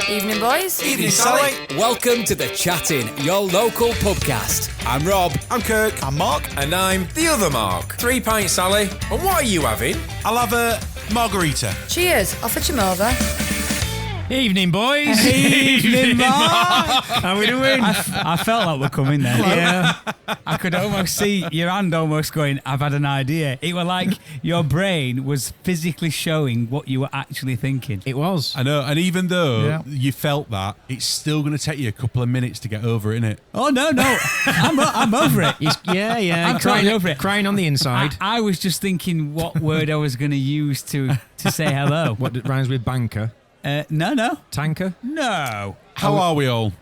Evening, boys. Evening, Sally. Welcome to The Chatting, your local pubcast. I'm Rob. I'm Kirk. I'm Mark. And I'm the other Mark. 3 pints, Sally. And what are you having? I'll have a margarita. Cheers. I'll fetch him over. Evening, boys. Evening, Mark. How we doing? I felt like we're coming there. Yeah. I could almost see your hand almost going, I've had an idea. It was like your brain was physically showing what you were actually thinking. It was. I know, and even though you felt that, it's still going to take you a couple of minutes to get over it, innit? Oh, no. I'm over it. I'm crying over it. Crying on the inside. I was just thinking what word I was going to use to say hello. What rhymes with banker? No. Tanker? No. How are we all?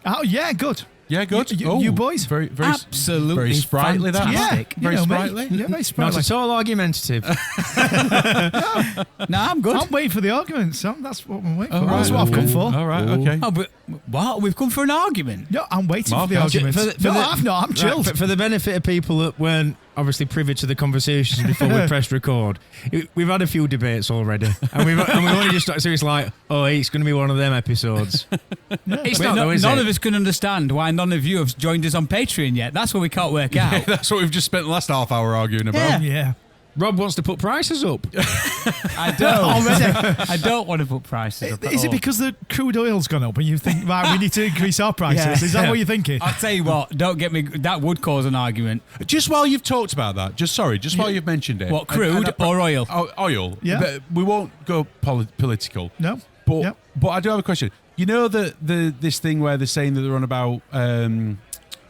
Oh, yeah, good. Yeah, good. You boys? Very, Absolutely very sprightly. That. fantastic. Very You know me. sprightly. Yeah, very Not sprightly. at all argumentative. No, I'm good. I'm waiting for the argument, son. That's what I'm waiting for. All right. That's what I've come for. All right, okay. Oh, but what? We've come for an argument? No, I'm waiting Mark, for the argument. I've not. I'm chilled. Right, for the benefit of people that weren't obviously privy to the conversations before we pressed record, we've had a few debates already, and we've only just started. So it's like, oh, it's going to be one of them episodes. It's not, though, is none it? of us can understand why none of you have joined us on Patreon yet. That's what we can't work out. That's what we've just spent the last half hour arguing about. Yeah. Rob wants to put prices up. I don't. I don't want to put prices up. Is it because the crude oil's gone up and you think, right, we need to increase our prices? Yeah. Is that what you're thinking? I'll tell you what. Don't get me. That would cause an argument. Just while you've talked about that, while you've mentioned it. What, crude or oil? Oil. Yeah. But we won't go political. No. But Yep. but I do have a question. You know this thing where they're saying that they're on about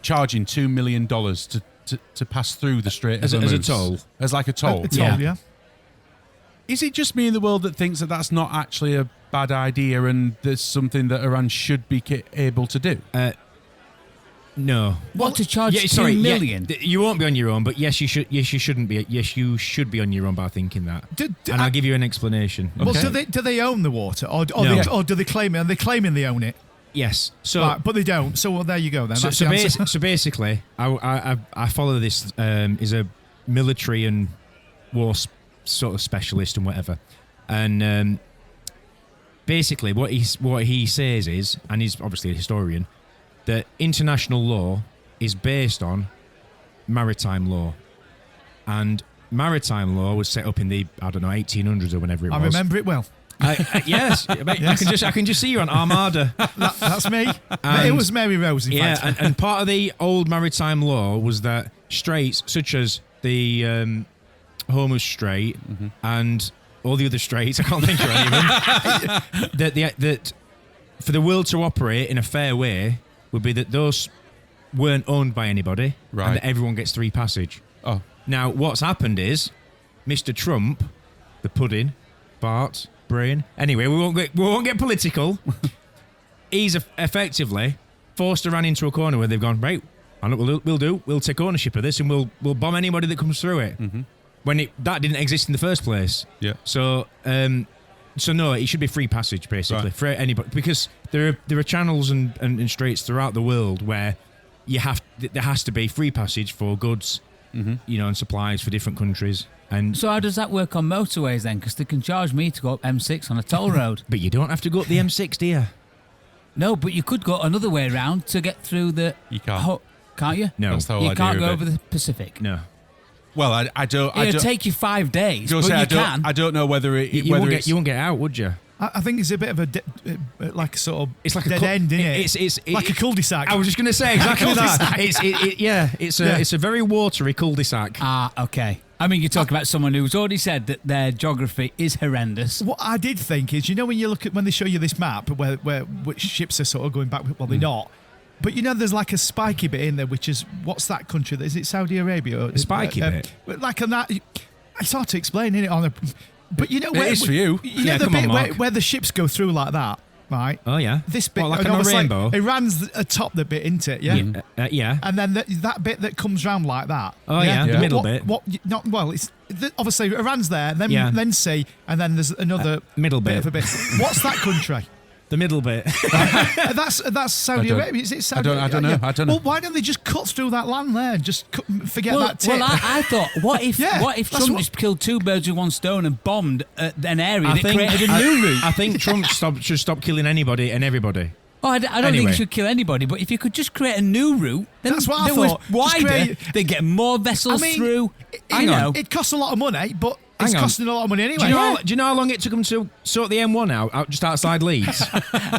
charging $2 million to pass through the Strait As of a Hormuz. toll? As like a toll. It's all, yeah. Is it just me in the world that thinks that that's not actually a bad idea and there's something that Iran should be able to do? No. What, to charge $2 million? You won't be on your own, but yes, you should. Yes, you shouldn't be. Yes, you should be on your own by thinking that. And I'll give you an explanation. Well, Okay. do they own the water, or No. or do they claim it? Are they claiming they own it? Yes. So, Right, but they don't. So well, there you go then. so, That's so, the answer. so basically, I follow this is a military and war sort of specialist and whatever, and basically what he says is, and he's obviously a historian, that international law is based on maritime law, and maritime law was set up in the 1800s or whenever it was. I remember it well. Yes, I can just see you on Armada. That's me. And- It was Mary Rose, in fact. and part of the old maritime law was that straits such as the Hormuz Strait and all the other straits, I can't think of any of them, that for the world to operate in a fair way would be that those weren't owned by anybody, Right. and that everyone gets free passage. Oh. Now, what's happened is Mr. Trump, the pudding, Bart, brain. Anyway, we won't get political. He's effectively forced Iran into a corner where they've gone, right, and we'll take ownership of this and we'll bomb anybody that comes through it. Mm-hmm. When that didn't exist in the first place. Yeah. So no, it should be free passage basically Right. for anybody, because there are channels and straits throughout the world where there has to be free passage for goods, and supplies for different countries. And So how does that work on motorways then? Because they can charge me to go up M6 on a toll road. but you don't have to go up the M6, do you? No, but you could go another way around to get through the... You can't. Can't you? No. That's the whole You idea can't of go it. over the Pacific. No. Well, I don't. It'll take you 5 days, but I you don't, can. I don't know whether it. You whether won't it's, get you won't get out, would you? I think it's a bit of a like a sort of It's like a dead end, isn't it? It's like a cul-de-sac. I was just going to say exactly that. Cul-de-sac. It's a very watery cul-de-sac. Okay. I mean, you're talking about someone who's already said that their geography is horrendous. What I did think is, when they show you this map where which ships are sort of going back, well, they're not. But there's like a spiky bit in there, which is, what's that country? Is it Saudi Arabia? A spiky bit? Like on that, it's hard to explain, isn't it? But where is for you. Yeah, the come on, bit Mark. where the ships go through like that, right? Oh yeah. This bit, What, like and on a obviously rainbow? Iran's atop the bit, isn't it? Yeah. Yeah. And then that bit that comes round like that. Oh, yeah, the middle bit. It's obviously Iran's there, then Yeah. sea, and then there's another middle bit bit. of a bit. What's that country? The middle bit. That's Saudi I don't- Arabia. Is it Saudi? I don't know. Yeah. I don't know. Well, why don't they just cut through that land there and just forget that tip? Well, I thought, what if Yeah, Trump that's what- just killed two birds with one stone and bombed an area that created a new route? I think Trump should stop killing anybody and everybody. Oh, I don't think Anyway. you should kill anybody, but if you could just create a new route, then That's what I that was thought. Just wider. They get more vessels through. It costs a lot of money, but it's Hang on. costing a lot of money anyway. Do you know how long it took them to sort the M1 out just outside Leeds?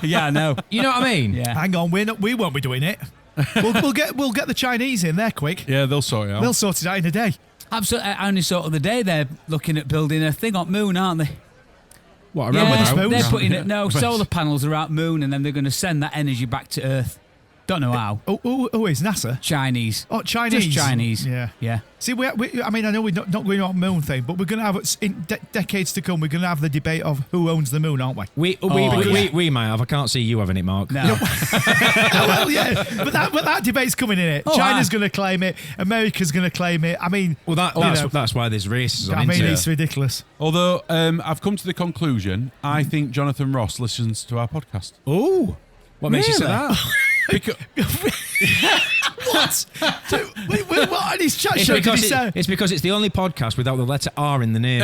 Yeah, I know. You know what I mean? Yeah. Hang on, we won't be doing it. We'll get the Chinese in there quick. Yeah, they'll sort it out. They'll sort it out in a day. Absolutely. I only saw the other day they're looking at building a thing on moon, aren't they? What, around with spoons? they're putting it. No, solar panels are out moon, and then they're going to send that energy back to Earth. Don't know how. Oh, is NASA? Chinese. Oh, Chinese. Just Chinese. Yeah. Yeah. See, I mean, I know we're not going on moon thing, but we're going to have, in decades to come, we're going to have the debate of who owns the moon, aren't we? We might have. I can't see you having it, Mark. No. Well, yeah, but that debate's coming in it. Oh, China's going to claim it. America's going to claim it. I mean, Well, that's why there's races on internet. it's ridiculous. Although I've come to the conclusion, I think Jonathan Ross listens to our podcast. Oh, what makes you say Really? that? Because, What? What on his chat show did he say? It's because it's the only podcast without the letter R in the name.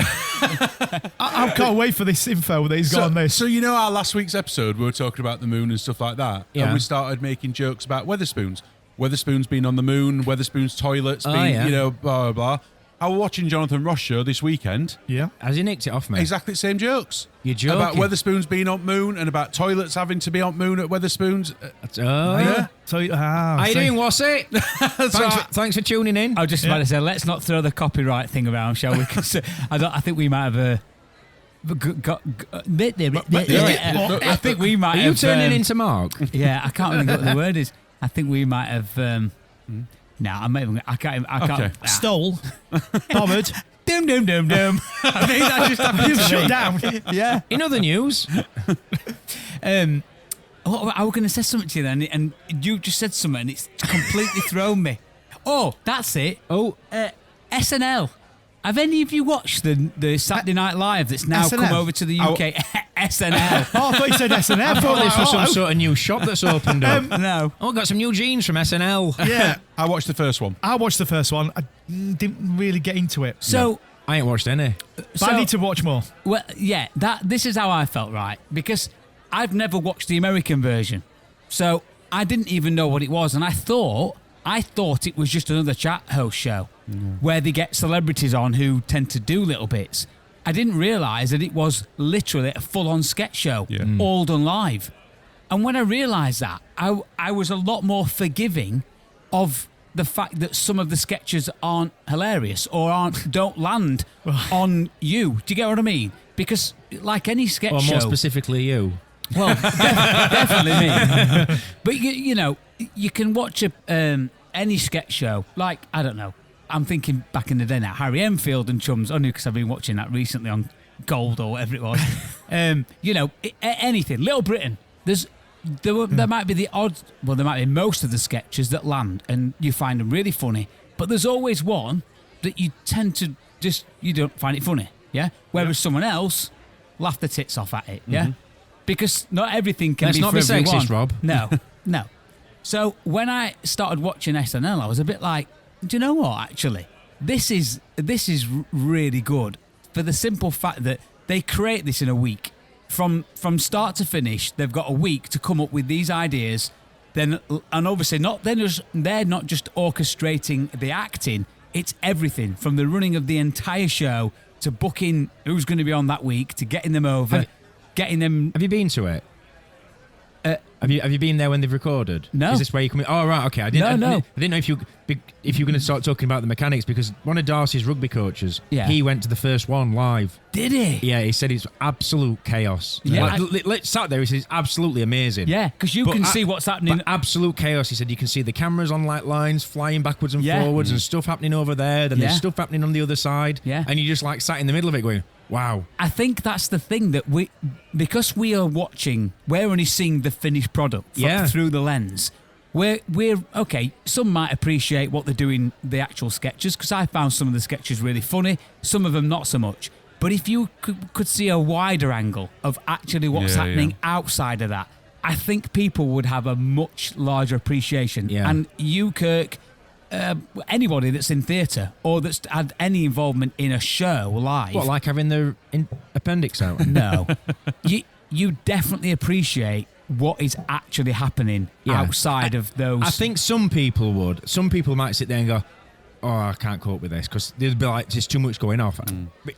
I can't wait for this info that he's got on this. so you know our last week's episode, we were talking about the moon and stuff like that. Yeah. And we started making jokes about Weatherspoons. Weatherspoons being on the moon, Weatherspoons toilets Oh, being, yeah. blah, blah, blah. I was watching Jonathan Ross show this weekend. Yeah. Has he nicked it off me? Exactly the same jokes. You're joking. About Weatherspoons being on moon and about toilets having to be on moon at Weatherspoons. Oh, yeah. So, How you doing, What's it? Thanks for tuning in. I was just about to say, let's not throw the copyright thing around, shall we? 'Cause, I think we might have I think we might Are have. you turning into Mark? Yeah, I can't remember what the word is. I think we might have. No, I'm not even. I can't. Okay. Stole, bothered, Doom, doom, doom, doom. I think that just happened you've to shut me. down. Yeah. In other news, I was going to say something to you then, and you just said something, and it's completely thrown me. Oh, that's it. oh, SNL. Have any of you watched the Saturday Night Live that's now SNL? come over to the UK? SNL. Oh, I thought you said SNL. I thought this was some Oh, sort of new shop that's opened up. No. Oh, got some new jeans from SNL. Yeah, I watched the first one. I watched the first one. I didn't really get into it. So, I ain't watched any. But I need to watch more. well, yeah, this is how I felt, right? Because I've never watched the American version. So I didn't even know what it was. And I thought it was just another chat host show where they get celebrities on who tend to do little bits. I didn't realise that it was literally a full-on sketch show, Yeah. all done live. And when I realised that, I was a lot more forgiving of the fact that some of the sketches aren't hilarious or don't land on you. Do you get what I mean? Because like any sketch Or show, more specifically, you. well, definitely me. But you know, you can watch any sketch show. Like, I don't know. I'm thinking back in the day now, Harry Enfield and Chums. Only because I've been watching that recently on Gold or whatever it was. You know, anything. Little Britain. There might be the odd. Well, there might be most of the sketches that land, and you find them really funny. But there's always one that you tend to you don't find it funny. Yeah. Whereas someone else laugh their tits off at it. Yeah. Because not everything can Let's be not for be everyone. sexist, Rob. No. So when I started watching SNL, I was a bit like, do you know what? Actually, this is really good for the simple fact that they create this in a week, from start to finish. They've got a week to come up with these ideas. Then, and obviously they're not just orchestrating the acting. It's everything from the running of the entire show to booking who's going to be on that week to getting them over, getting them. Have you been to it? Have you been there when they've recorded? No. Is this where you come in? Oh, right, okay. I didn't know if you were going to start talking about the mechanics, because one of Darcy's rugby coaches, he went to the first one live. Did he? Yeah, he said it's absolute chaos. Yeah. Sat there, he said it's absolutely amazing. Yeah, because you But can see what's happening. But absolute chaos. He said you can see the cameras on like lines flying backwards and Yeah. forwards and stuff happening over there. Then Yeah. there's stuff happening on the other side. Yeah. And you just like sat in the middle of it going, wow. I think that's the thing that because we are watching, we're only seeing the finished product through the lens. We're okay. Some might appreciate what they're doing, the actual sketches, because I found some of the sketches really funny, some of them not so much. But if you could see a wider angle of actually what's happening outside of that, I think people would have a much larger appreciation. Yeah. And you, Kirk, anybody that's in theatre or that's had any involvement in a show live. What, like having the appendix out? No. you definitely appreciate what is actually happening outside of those. I think some people would. Some people might sit there and go, "Oh, I can't cope with this," because they'd be like, "There's too much going off." But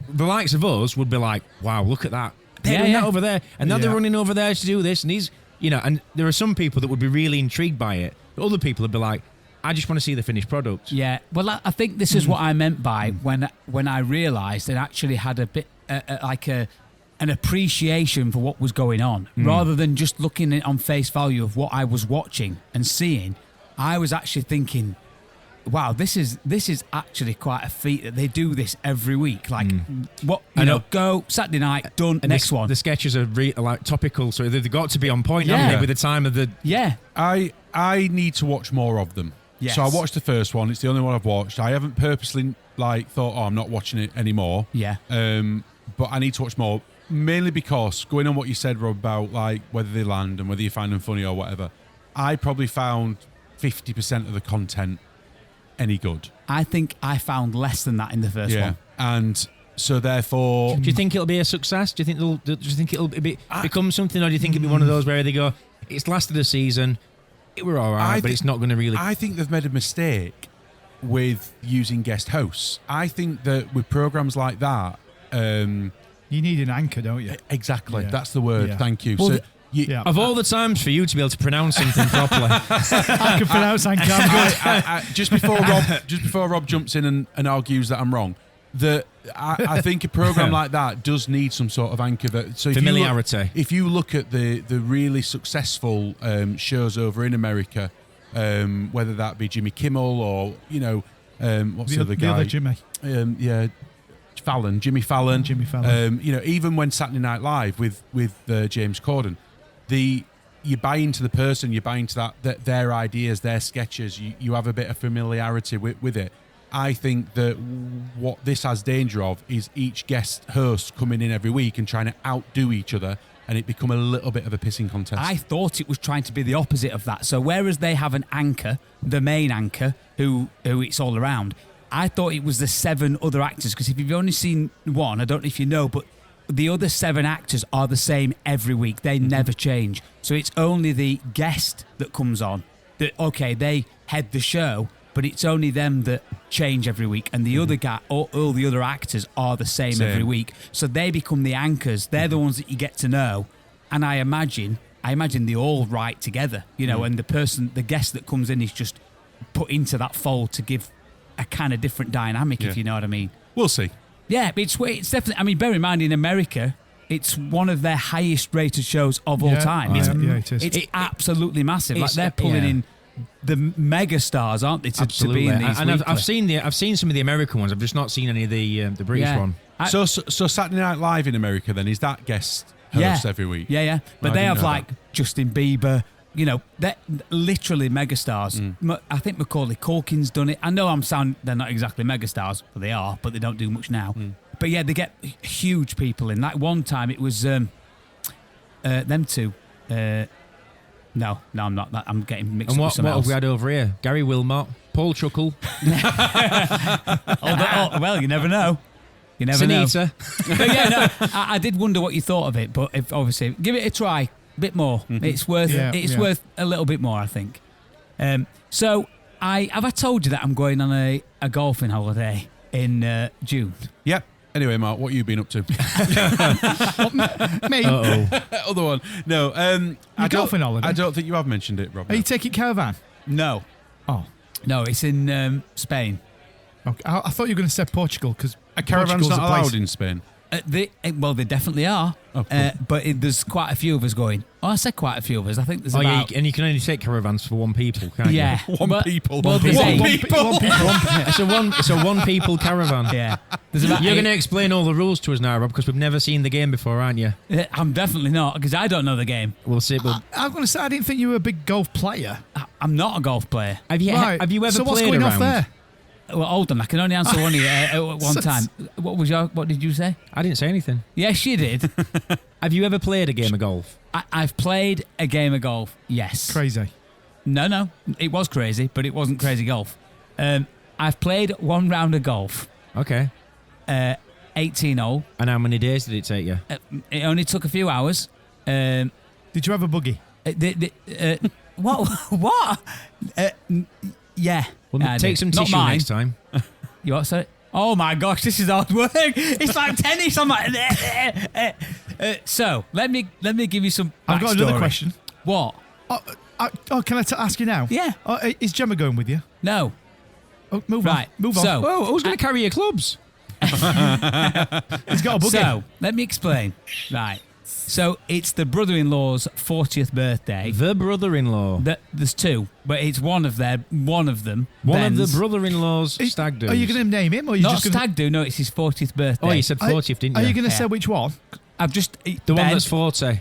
the likes of us would be like, "Wow, look at that! They're doing that over there, and now they're running over there to do this." And he's, and there are some people that would be really intrigued by it. But other people would be like, "I just want to see the finished product." Yeah. Well, I think this is what I meant by when I realised and actually had a bit an appreciation for what was going on, rather than just looking at on face value of what I was watching and seeing. I was actually thinking, wow, this is actually quite a feat that they do this every week. Like, what go Saturday night, done. And next one. The sketches are like topical, so they've got to be on point, haven't they, with the time of the. Yeah, I need to watch more of them. Yes. So I watched the first one. It's the only one I've watched. I haven't purposely thought, I'm not watching it anymore. Yeah. But I need to watch more, mainly because going on what you said, Rob, about like whether they land and whether you find them funny or whatever. I probably found 50% of the content any good. I think I found less than that in the first one. And so therefore, do you think it'll be a success? Do you think it'll become something, or do you think it'll be one of those where they go, it's lasted a season, it were all right, but it's not going to really. I think they've made a mistake with using guest hosts. I think that with programs like that, you need an anchor, don't you? Exactly, Yeah. that's the word. Yeah. Thank you. Well, Of all the times for you to be able to pronounce something properly, I can pronounce anchor. I'm good. Just before Rob jumps in and argues that I'm wrong, I think a program like that does need some sort of anchor. So familiarity. If you look at the really successful shows over in America, whether that be Jimmy Kimmel or what's the other guy? The other Jimmy. Jimmy Fallon. Jimmy Fallon. Even when Saturday Night Live with James Corden, you buy into the person, you buy into that their ideas, their sketches. You have a bit of familiarity with it. I think that what this has danger of is each guest host coming in every week and trying to outdo each other, and it become a little bit of a pissing contest. I thought it was trying to be the opposite of that. So whereas they have an anchor, the main anchor, who it's all around, I thought it was the 7 other actors, because if you've only seen one, I don't know if you know, but the other 7 actors are the same every week. They never change. So it's only the guest that comes on that, okay, they head the show, but it's only them that change every week. And the other guy, all the other actors are the same every week. So they become the anchors. They're the ones that you get to know. And I imagine they all write together, and the guest that comes in is just put into that fold to give a kind of different dynamic, if you know what I mean. We'll see. Yeah, but it's definitely. I mean, bear in mind, in America, it's one of their highest rated shows of all time. It is. It's absolutely massive. Like it's- they're pulling in the mega stars, aren't they, to be in these? And I've weekly. seen some of the American ones. I've just not seen any of the British one. So Saturday Night Live in America then, is that guest host every week? Yeah. But I they didn't have know like that. Justin Bieber. They're literally megastars. I think Macaulay Culkin's done it. I know they're not exactly megastars, but they are, but they don't do much now. But yeah, they get huge people in. Like one time it was them two. No, I'm not. I'm getting mixed And up what with someone have else. we had over here? Gary Wilmot, Paul Chuckle, Well, you never know. You never know. Sunita. But yeah, no, I did wonder what you thought of it, but if obviously give it a try, bit more. It's worth worth a little bit more, I think. So have I told you that I'm going on a golfing holiday in June? Yep. Anyway, Mark, what have you been up to? Me? Other one. No. golfing holiday? I don't think you have mentioned it, Rob. Are you taking caravan? No. Oh. No, it's in Spain. Okay. I thought you were going to say Portugal, because A caravan's not allowed in Spain. They definitely are. Oh, cool. But there's quite a few of us going. Oh, I said quite a few of us. I think there's Oh, about... yeah, and you can only take caravans for one people, can't Yeah. you? One Well, people. well, there's One eight. people. It's a one people caravan. Yeah. There's about You're eight. going to explain all the rules to us now, Rob, because we've never seen the game before, aren't you? I'm definitely not, because I don't know the game. We'll see. I'm going to say, I didn't think you were a big golf player. I'm not a golf player. Have you Right. have you ever So played what's going around? off there? Well, hold on. I can only answer one at one time. What did you say? I didn't say anything. Yes, you did. Have you ever played a game of golf? I've played a game of golf. Yes. Crazy. No. It was crazy, but it wasn't crazy golf. I've played one round of golf. Okay. 18 hole. And how many days did it take you? It only took a few hours. Did you have a buggy? What? What? Yeah. Well, take some Not tissue mine. next time. You what, sorry? Oh my gosh, this is hard work. It's like tennis. I'm like, so let me give you some. I've got another backstory. question. What? Can I ask you now? Yeah. Is Gemma going with you? No. Oh, move Right. on. Move on. So Oh, who's going to carry your clubs? He's got a buggy. So let me explain. Right. So it's the brother-in-law's 40th birthday. The brother-in-law. There's two, but it's one of them. One of the Ben's. brother-in-law's stag do's. Are you going to name him, or are you Not just going stag do. No, it's his 40th birthday. Oh, you said 40th, didn't you? Are you going to Yeah. say which one? I've just the Ben, one that's 40.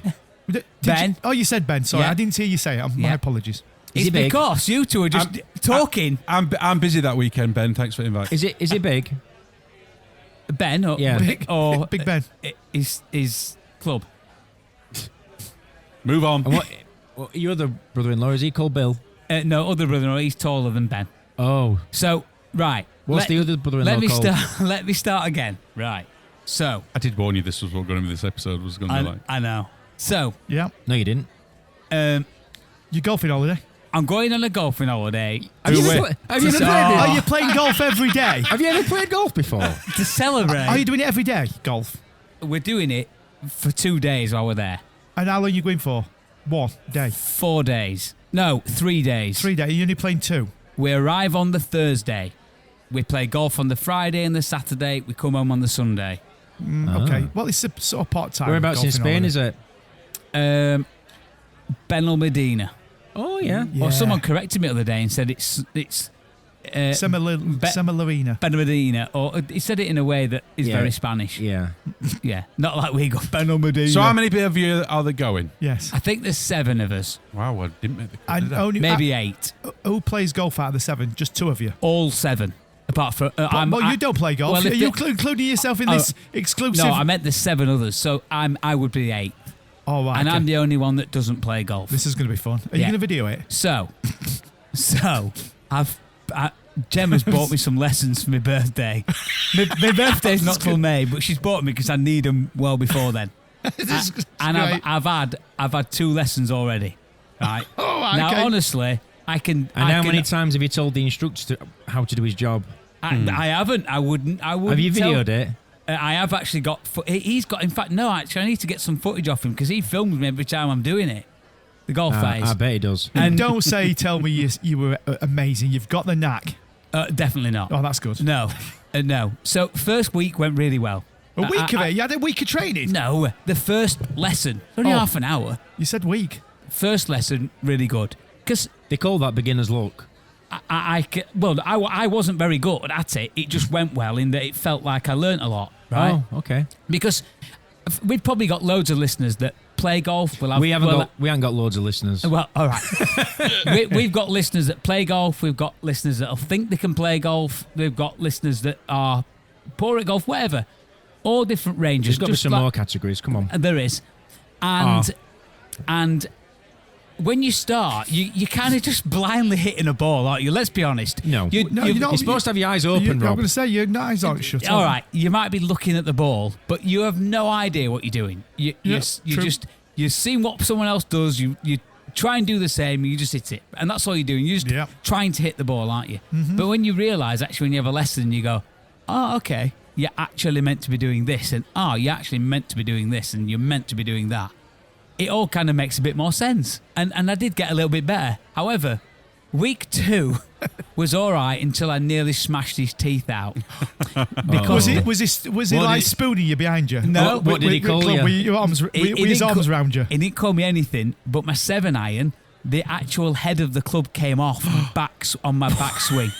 Ben. You said Ben. Sorry, Yeah. I didn't hear you say it. My Yeah. apologies. It's he big? because you two are just talking. I'm busy that weekend, Ben. Thanks for inviting. Is it big? Ben or Yeah. Big Ben. His club. Move on. And what your other brother-in-law, is he called Bill? No, other brother-in-law. He's taller than Ben. Oh. So right. What's the other brother-in-law Let me called? start. Let me start again. Right. So I did warn you this was what going to be this episode was going to be like. I know. So Yeah. No, you didn't. You golfing holiday? I'm going on a golfing holiday Have you Who ever win? played it? Are you playing golf every day? Have you ever played golf before? to celebrate. Are you doing it every day, golf? We're doing it for 2 days while we're there. And how long are you going for? 1 day. 4 days. No, 3 days. 3 days. You're only playing 2. We arrive on the Thursday. We play golf on the Friday and the Saturday. We come home on the Sunday. Okay. Well, it's a sort of part-time. Whereabouts in golfing Spain is holiday. it? Benel Medina. Oh, yeah. Yeah. Or someone corrected me the other day and said it's Semelina. Benel Medina. Or he said it in a way that is Yeah. very Spanish. Yeah. Yeah. Not like we got Benel Medina. So how many of you are there going? Yes. I think there's 7 of us. Wow, I didn't make the cut, And did I? only Maybe 8. who plays golf out of the 7? Just 2 of you. All 7. Apart from... You don't play golf. well, Are if you the- including yourself in this exclusive? No, I meant there's 7 others. So I would be 8. Oh, right. And okay. I'm the only one that doesn't play golf. This is going to be fun. Are you Yeah. going to video it? So Gemma's bought me some lessons for my birthday. my birthday's not till May, but she's bought me because I need them well before then. And great. I've had 2 lessons already. Right. Oh, right, Now, okay. honestly, I can. And how many times have you told the instructor how to do his job? I haven't. I wouldn't. Have you tell- videoed it? I have actually got. He's got. In fact, no. Actually, I need to get some footage off him because he films me every time I'm doing it. The golf phase. I bet he does. And don't tell me you were amazing. You've got the knack. Definitely not. Oh, that's good. No. No. So first week went really well. A week of it? You had a week of training? No, the first lesson, only half an hour. You said week. First lesson, really good. Because They call that beginner's luck. I wasn't very good at it. It just went well in that it felt like I learnt a lot, right? Oh, okay. Because we've probably got loads of listeners that play golf. We haven't got loads of listeners. Well, all right. We've got listeners that play golf. We've got listeners that think they can play golf. We've got listeners that are poor at golf, whatever. All different ranges. There's got to be some more categories. Come on. There is. And when you start, you kind of just blindly hitting a ball, aren't you? Let's be honest. No. you're not. You're supposed to have your eyes open, I'm Rob. going to say your eyes aren't shut. All right, you might be looking at the ball, but you have no idea what you're doing. You true. you see what someone else does. You try and do the same. You just hit it, and that's all you're doing. You're just trying to hit the ball, aren't you? Mm-hmm. But when you realise, actually, when you have a lesson, you go, "Oh, okay, you're actually meant to be doing this," and you're actually meant to be doing this, and you're meant to be doing that. It all kind of makes a bit more sense, and I did get a little bit better. However, week 2 was all right until I nearly smashed his teeth out. Because Was he like spooning you behind you? No. What did he call you? With your arms, with his arms around you. He didn't call me anything, but my 7-iron, the actual head of the club came off on my backswing.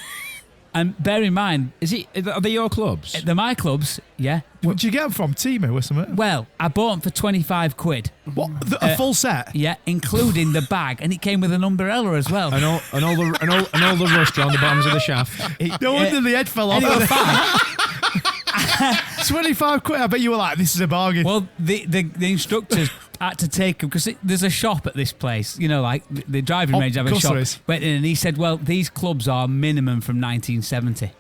And bear in mind, Are they your clubs? they're my clubs, yeah. Where'd you get them from? Timu or something? Well, I bought them for 25 quid. What? A full set? Yeah, including the bag, and it came with an umbrella as well. And all the rust around the bottoms of the shaft. No wonder the head fell off. And it was fine. 25 quid. I bet you were like, this is a bargain. Well, the instructors had to take them because there's a shop at this place. You know, like the driving range have a course shop. there is. Went in and he said, "Well, these clubs are minimum from 1970."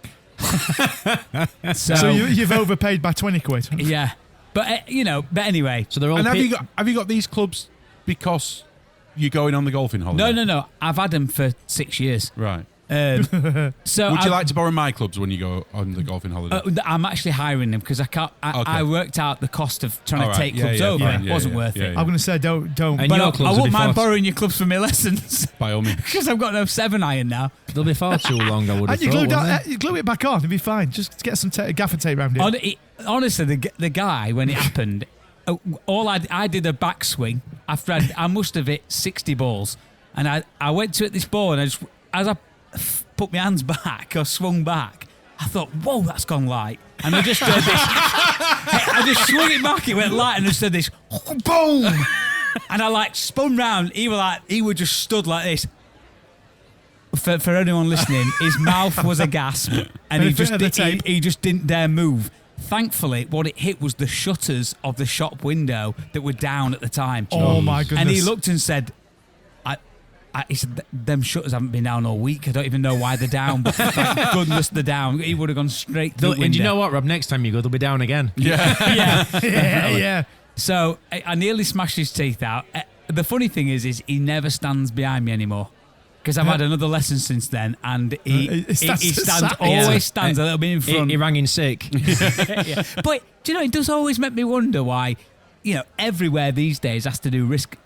So you've overpaid by 20 quid. Yeah, but but anyway. So they're all. And have you got these clubs because you're going on the golfing holiday? No. I've had them for 6 years. Right. So Would you like to borrow my clubs when you go on the golfing holiday? I'm actually hiring them because I can't. I worked out the cost of trying All to right. take clubs over. fine. It wasn't worth it. I'm going to say don't. And But your I clubs will wouldn't be mind far, borrowing your clubs for my lessons By all means. because I've got no 7-iron now. they'll be far too long. I would have And thought. wouldn't they? you glue it back on, it'll be fine. Just get some gaffer tape around it. Honestly, the guy when it happened, I did a backswing after I must have hit 60 balls, and I went to hit this ball, and as I put my hands back or swung back, I thought, whoa, that's gone light, and I just heard this. I just swung it back, it went light, and I just heard this boom, and I spun round. He was just stood like this. For anyone listening, his mouth was a gasp, and he just didn't dare move. Thankfully, what it hit was the shutters of the shop window that were down at the time. Oh my goodness! And he looked and said, he said, them shutters haven't been down all week. I don't even know why they're down, but thank goodness they're down. He would have gone straight through the window. And you know what, Rob? Next time you go, they'll be down again. Yeah. yeah. So I nearly smashed his teeth out. The funny thing is he never stands behind me anymore. Because I've had another lesson since then, and he always stands a little bit in front. He rang in sick. Yeah. But do you know, it does always make me wonder why. Everywhere these days have to do risk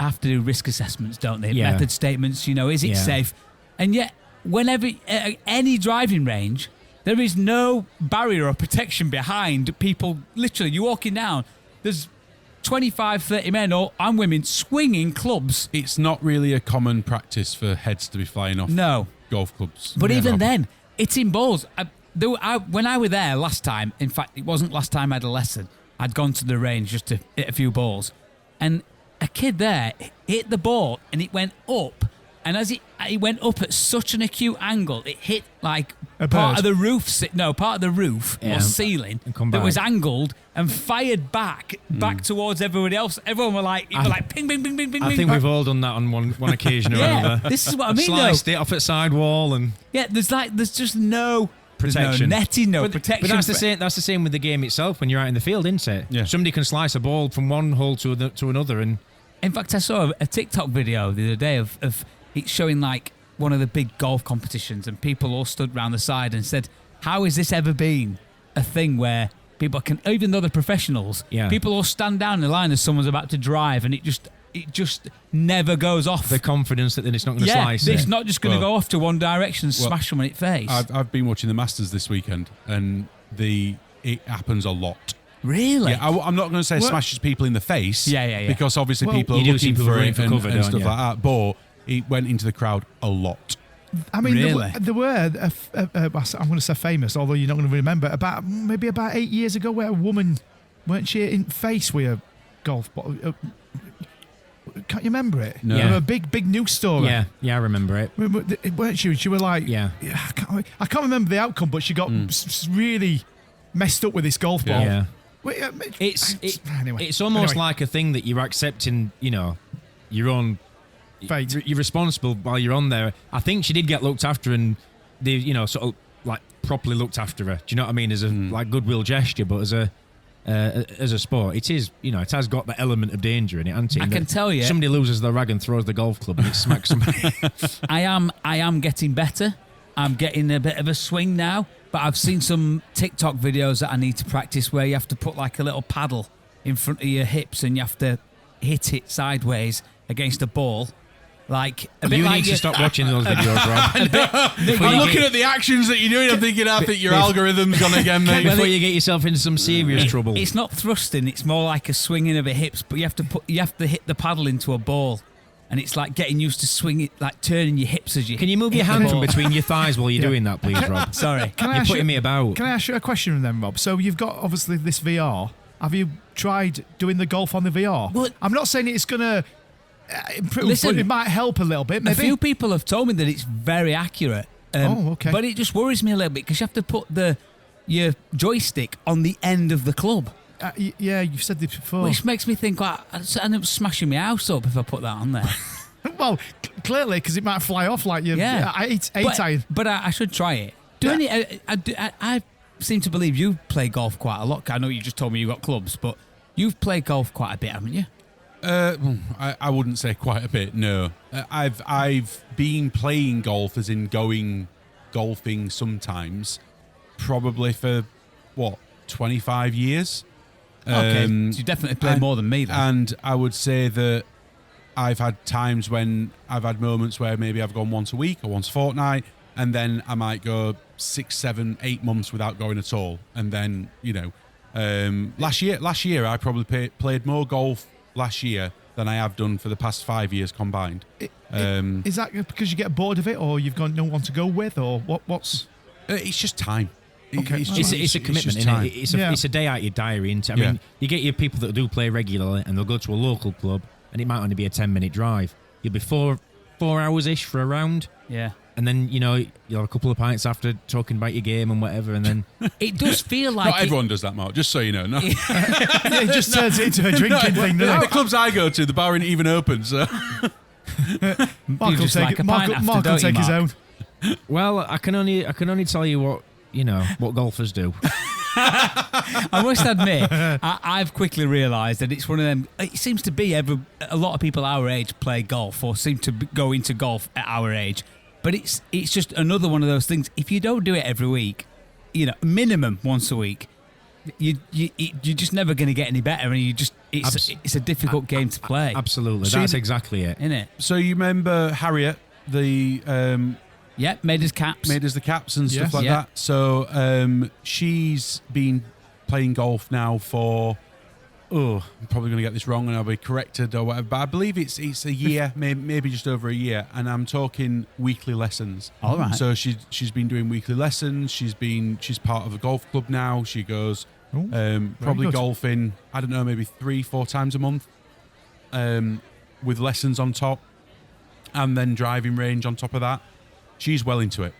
assessments, don't they? Yeah. Method statements. Is it safe? And yet, whenever any driving range, there is no barrier or protection behind people. Literally, you're walking down. There's 25, 30 men and women swinging clubs. It's not really a common practice for heads to be flying off golf clubs. But even then, it's in balls. When I was there last time, in fact, it wasn't last time I had a lesson. I'd gone to the range just to hit a few balls. And a kid there hit the ball and it went up. And as it went up at such an acute angle, it hit like part of the roof or ceiling that was angled and fired back towards everybody else. Everyone were like, ping, ping, ping, ping, ping. I think we've all done that on one occasion or another. This is what I mean. Sliced it off at sidewall and there's just no protection, no netting, no protection. But that's the same with the game itself when you're out in the field, isn't it? Yeah. Somebody can slice a ball from one hole to another, and in fact, I saw a TikTok video the other day of it showing one of the big golf competitions, and people all stood round the side and said, "How has this ever been a thing where people can, even though they're professionals, people all stand down in the line as someone's about to drive, and it just never goes off." The confidence that then it's not going to slice. It's not just going to go off to one direction and smash someone in the face. I've been watching the Masters this weekend, and it happens a lot. Really? Yeah, I'm not going to say smashes people in the face. Yeah. Because obviously people are you do looking see for people it for cover, and stuff you? like that. But it went into the crowd a lot. I mean, Really? there were I'm going to say famous, although you're not going to remember, about 8 years ago, where a woman, weren't she in face with a golf ball? Can't you remember it? No. Yeah. A big news story. Yeah, I remember it. Weren't she? She was like, Yeah. I can't remember the outcome, but she got really messed up with this golf ball. Yeah. Anyway. It's almost like a thing that you're accepting, your own fate. You're responsible while you're on there. I think she did get looked after, and they, sort of properly looked after her. Do you know what I mean? As a goodwill gesture, but as a sport, it is, it has got the element of danger in it, hasn't it? I can tell you, somebody loses their rag and throws the golf club and it smacks somebody. I am getting better. I'm getting a bit of a swing now, but I've seen some TikTok videos that I need to practice where you have to put a little paddle in front of your hips and you have to hit it sideways against a ball. You need to stop watching those videos, Rob. I'm looking at the actions that you're doing. I'm thinking, I think your algorithm's gone again, mate. Before you get yourself into some serious trouble. It's not thrusting; it's more like a swinging of the hips. But you have to hit the paddle into a ball, and it's like getting used to swinging, like turning your hips as you. Can you move your hit the hand from ball. between your thighs while you're doing that, please, Rob? Sorry. Can I You're ask putting you, me about. Can I ask you a question then, Rob? So you've got obviously this VR. Have you tried doing the golf on the VR? Well, I'm not saying it's going to improve, Listen, but it might help a little bit. A Maybe. few people have told me that it's very accurate. Okay. But it just worries me a little bit because you have to put your joystick on the end of the club, Yeah, you've said this before. which makes me think, like, I end up smashing my house up if I put that on there. Well, clearly, because it might fly off like you. Yeah. But But I should try it. I seem to believe you play golf quite a lot. I know you just told me you got clubs, but you've played golf quite a bit, haven't you? I wouldn't say quite a bit. No, I've been playing golf, as in going golfing sometimes, probably for 25 years. Okay, so you definitely play more than me then. And I would say that I've had times when I've had moments where maybe I've gone once a week or once a fortnight, and then I might go 6, 7, 8 months without going at all. And then, last year I probably played more golf last year than I have done for the past 5 years combined. is that because you get bored of it, or you've got no one to go with, or what's? It's just time. Okay. It's a commitment, just isn't time. it? It's a day out your diary, isn't it? I mean, you get your people that do play regularly, and they'll go to a local club, and it might only be a 10-minute drive. You'll be 4 hours-ish for a round. Yeah. And then, you'll have a couple of pints after talking about your game and whatever, and then... It does feel like... Not everyone does that, Mark, just so you know. No. It just turns it into a drinking thing, doesn't The it? clubs I go to, the bar ain't even open, so... Mark will just take, like a Mark, pint after, Mark will don't you, take his Mark? own. Well, I can only tell you what golfers do. I must admit, I've quickly realised that it's one of them. It seems to be a lot of people our age play golf or seem to go into golf at our age. But it's just another one of those things. If you don't do it every week, minimum once a week, you're just never going to get any better, and it's a difficult game to play. Absolutely, So that's exactly it. Isn't it? So you remember Harriet, the Yeah, made us caps. made us the caps and stuff Yes. like Yeah. that. So she's been playing golf now for I'm probably going to get this wrong and I'll be corrected or whatever, but I believe it's a year, maybe just over a year, and I'm talking weekly lessons. All right. So she's been doing weekly lessons. She's part of a golf club now. She goes probably good. golfing, I don't know, maybe 3-4 times a month, with lessons on top, and then driving range on top of that. She's well into it,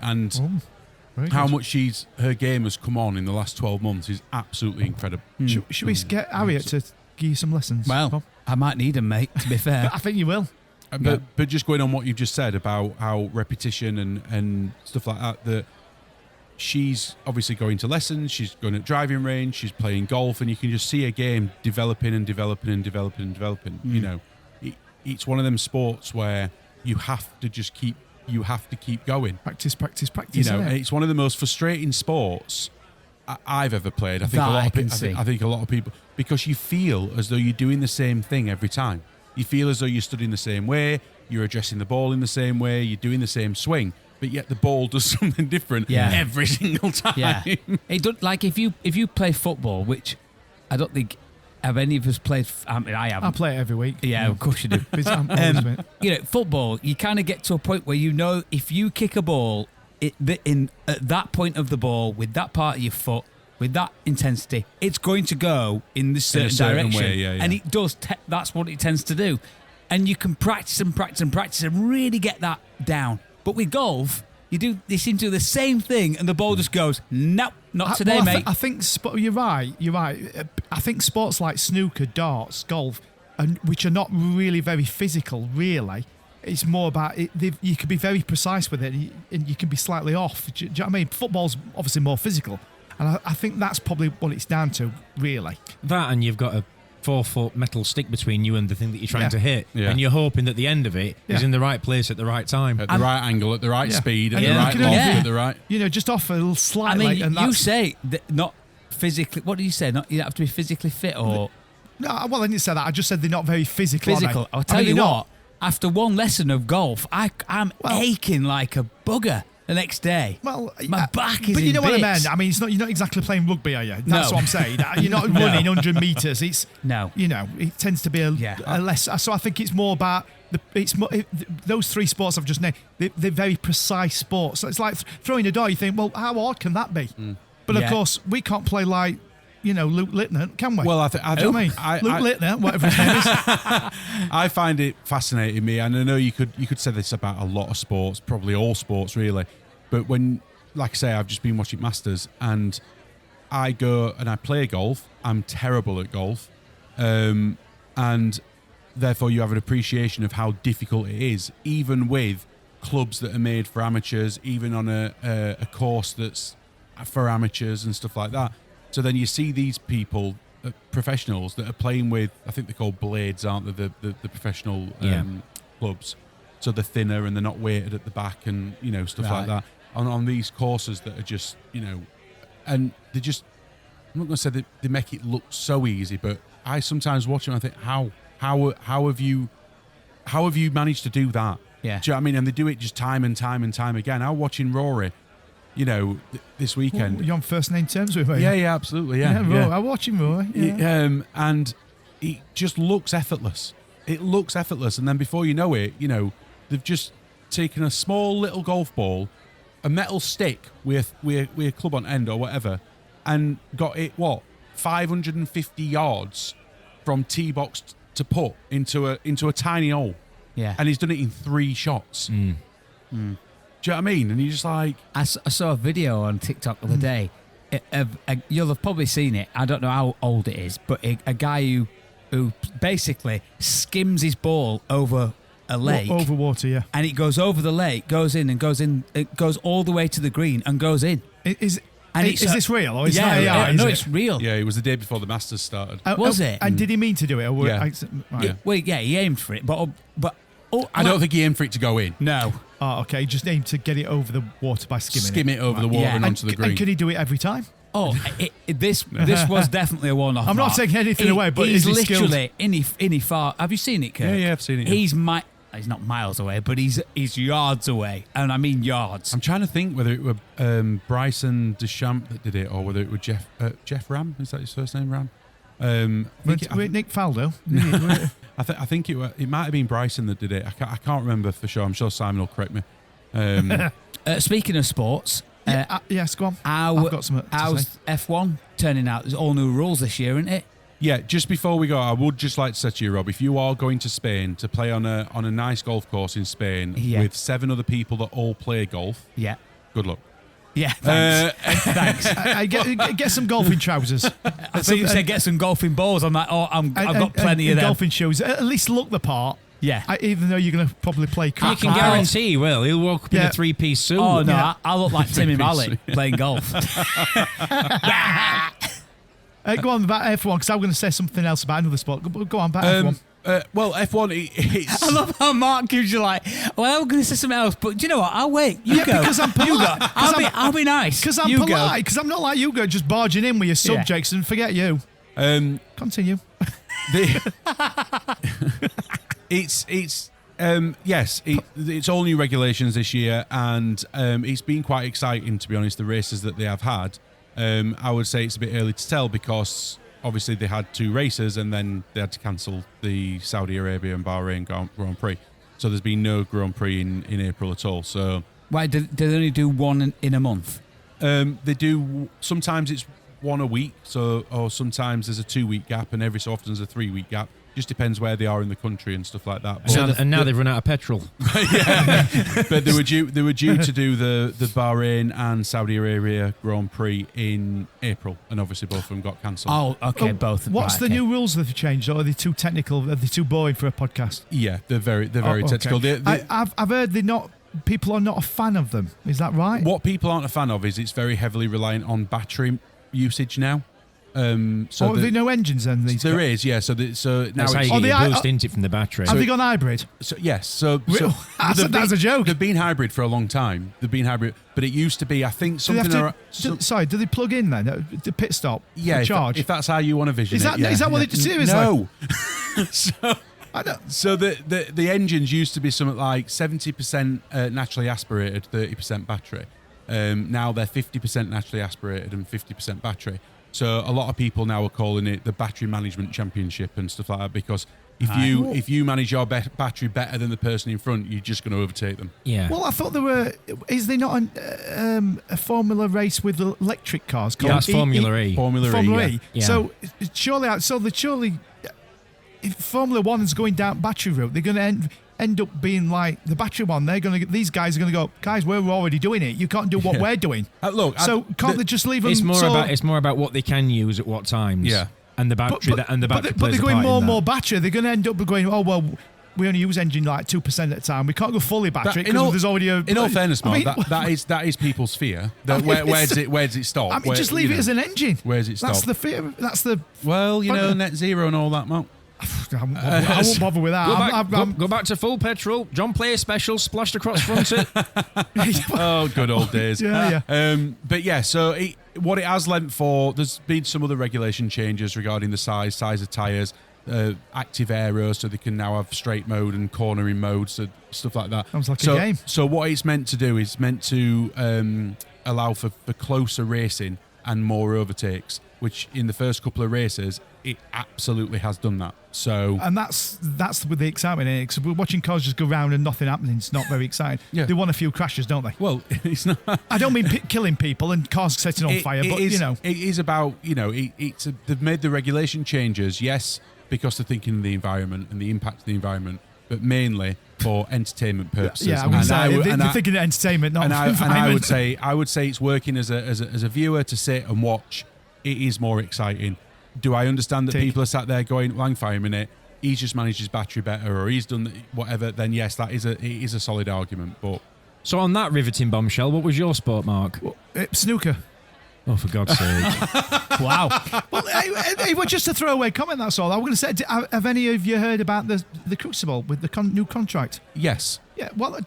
and Very how good. much her game has come on in the last 12 months is absolutely incredible. Should we get Harriet to give you some lessons? Well, Bob? I might need them, mate, to be fair. I think you will. But just going on what you've just said about how repetition and stuff like that she's obviously going to lessons, she's going to driving range, she's playing golf, and you can just see her game developing and developing and developing and developing. It's one of them sports where you have to keep going. Practice. And it's one of the most frustrating sports I've ever played. I think I think a lot of people, because you feel as though you're doing the same thing every time. You feel as though you're studying the same way, you're addressing the ball in the same way, you're doing the same swing, but yet the ball does something different every single time. Yeah. It don't, like if you play football, which I don't think have any of us played. I mean, I haven't. I play it every week. Yeah, of course you do. I'm always with it. Football, you kind of get to a point where if you kick a ball at that point of the ball with that part of your foot, with that intensity, it's going to go in this certain direction. way, yeah. And it does. That's what it tends to do. And you can practice and really get that down. But with golf, they seem to do the same thing, and the ball just goes, nope, not today, mate. I think you're right. I think sports like snooker, darts, golf, which are not really very physical, really. It's more about it. You can be very precise with it, and you can be slightly off. Do you know what I mean? Football's obviously more physical, and I think that's probably what it's down to, really. That, and you've got a 4-foot metal stick between you and the thing that you're trying to hit, and you're hoping that the end of it is in the right place at the right time, At the right angle, at the right speed, at And the you right can loft, only- at the right... just off a little I slightly. mean, and you say that not physically. What do you say? Not you have to be physically fit or No, well, I didn't say that. I just said they're not very physical. physical. Are they? I'll tell I mean, you they're what. not. After one lesson of golf, I'm aching like a bugger. the next day. Well, My back is But you in know what I bits. mean? I mean, you're not exactly playing rugby, are you? That's No. what I'm saying. You're not running 100 metres. It's No. it tends to be a less. So I think it's more about those three sports I've just named. They're very precise sports. So it's like throwing a dart. You think, well, how hard can that be? But of Yeah. course, we can't play like Luke Littner, can we? Well, I Do you know what I mean? Luke Littner, whatever his name is. I find it fascinating, me, and I know you could say this about a lot of sports, probably all sports, really. But when, like I say, I've just been watching Masters, and I go and I play golf. I'm terrible at golf, and therefore you have an appreciation of how difficult it is, even with clubs that are made for amateurs, even on a course that's for amateurs and stuff like that. So then you see these people, professionals, that are playing with, I think they're called blades, aren't they? The professional clubs. So they're thinner and they're not weighted at the back and, stuff like that. On these courses that are just, and they just, I'm not going to say that they make it look so easy, but I sometimes watch them and I think, how have you managed to do that? Yeah. Do you know what I mean? And they do it just time and time and time again. I'm watching Rory, this weekend. You're on first name terms with me. Yeah, absolutely, yeah. Rory. I'm watching Rory. Yeah. And it just looks effortless. It looks effortless, and then before you know it, they've just taken a small little golf ball, a metal stick with a club on end or whatever, and got it 550 yards from tee box to putt into a tiny hole. Yeah. And he's done it in 3 shots. Do you know what I mean? And you're just like... I saw a video on TikTok the other day. You'll have probably seen it. I don't know how old it is, but a guy who basically skims his ball over a lake. Over water, yeah. And it goes over the lake, goes in. It goes all the way to the green and goes in. Is this real? Or is yeah, that AI? no, Is it's real. Yeah, it was the day before the Masters started. Was it? And did he mean to do it? Or Yeah. Right. Well, yeah, he aimed for it, but I don't think he aimed for it to go in. No. Oh, okay. He just aimed to get it over the water by skimming Skim it over the water Yeah. and onto the green. And could he do it every time? Oh, this was definitely a one-off. I'm not Mark. taking anything away, but he's is he skilled? literally in far. Have you seen it, Kirk? Yeah, I've seen it, yeah. He's not miles away, but he's yards away, and I mean yards. I'm trying to think whether it were Bryson DeChamps that did it or whether it was Jeff Ram. Is that his first name, Ram? Nick Faldo. I think it might have been Bryson that did it. I can't remember for sure. I'm sure Simon will correct me. Speaking of sports, Yes, go on. I've got something to how's say. F1 turning out? There's all new rules this year, isn't it? Yeah, just before we go, I would just like to say to you, Rob, if you are going to Spain to play on a nice golf course in Spain with 7 other people that all play golf, Yeah. good luck. Yeah, thanks. Thanks. Get some golfing trousers. I thought you said get some golfing balls. I'm like, I've got plenty of them. Golfing shoes. At least look the part. Yeah. Even though you're going to probably play You crap. can guarantee he will. He'll walk up in Yeah. a 3-piece suit. Oh, no, Yeah. I look like Timmy Mallet playing golf. Go on about F1, because I'm going to say something else about another sport. Go on about F1. Well, F1, it's... I love how Mark gives you like, well, I'm going to say something else, but do you know what? I'll wait. You go. Because I'm polite. You go. I'll be nice. Because I'm You go. polite. Because I'm not like you go just barging in with your subjects and forget you. Continue. It's all new regulations this year, and it's been quite exciting, to be honest, the races that they have had. I would say it's a bit early to tell because obviously they had 2 races and then they had to cancel the Saudi Arabia and Bahrain Grand Prix. So there's been no Grand Prix in April at all. So Why, do they only do one in a month? they do, sometimes it's 1 a week, or sometimes there's a 2-week gap, and every so often there's a 3-week gap. Just depends where they are in the country and stuff like that. And now they've run out of petrol. But they were due to do the Bahrain and Saudi Arabia Grand Prix in April, and obviously both of them got cancelled. Oh, okay, both. What's the new rules that have changed? Or are they too technical? Are they too boring for a podcast? Yeah, they're very Okay. technical. I've heard people are not a fan of them. Is that right? What people aren't a fan of is it's very heavily reliant on battery usage now. Are there no engines then? There is, yeah. So now That's how it's, you get your I- boost, isn't it, from the battery? Have they gone hybrid? so yes. So That's a joke. They've been hybrid for a long time. They've been hybrid, but it used to be, I think, Do they something. have to, do they plug in then? The pit stop? Yeah, The if charge? that's how you want to vision Is it. that- Yeah. is that what it- seriously? No. I don't. So the engines used to be something like 70% naturally aspirated, 30% battery. Now they're 50% naturally aspirated and 50% battery. So a lot of people now are calling it the battery management championship and stuff like that, because if you manage your battery better than the person in front, you're just going to overtake them. Yeah. Well, I thought there were. Is there not a Formula race with electric cars? Yeah, that's Formula E. Formula E. Yeah. So surely, if Formula One's going down battery route, they're going to end up being like the battery one. These guys are going to go, guys, we're already doing it. You can't do what we're doing. Look, can't they just leave them? It's more about what they can use at what times. Yeah. And the battery. But plays they're a going part more in and that. more battery. They're going to end up going, oh well, we only use engine like 2% at a time. We can't go fully battery because there's already a. In all fairness, Mark, that is people's fear. Where does it stop? I mean, just leave it as an engine. Where does it stop? That's the fear. That's the. Well, net zero and all that, Mark. I won't bother with that. Go back to full petrol. John Player special splashed across front it. Oh, good old days. Yeah. But yeah, so what it has lent for, there's been some other regulation changes regarding the size of tyres, active aero, so they can now have straight mode and cornering mode, so stuff like that. Sounds like a game. So what it's meant to do is meant to allow for closer racing and more overtakes, which in the first couple of races, it absolutely has done that. So, and that's with the excitement in it, because we're watching cars just go round and nothing happening. It's not very exciting. Yeah. They want a few crashes, don't they? Well, it's not. I don't mean killing people and cars setting on fire, but it is about they've made the regulation changes, yes, because they're thinking of the environment and the impact of the environment, but mainly for entertainment purposes. Yeah, they're thinking of entertainment, not environment. And I would say it's working as a viewer to sit and watch. It is more exciting. Do I understand that people are sat there going, well, hang fire a minute, he's just managed his battery better or he's done whatever, then yes, it is a solid argument. But so on that riveting bombshell, what was your sport, Mark? Snooker. Oh, for God's sake. Wow. Well, it was just a throwaway comment, that's all. I was going to say, have any of you heard about the Crucible with the new contract? yes. Yeah, well,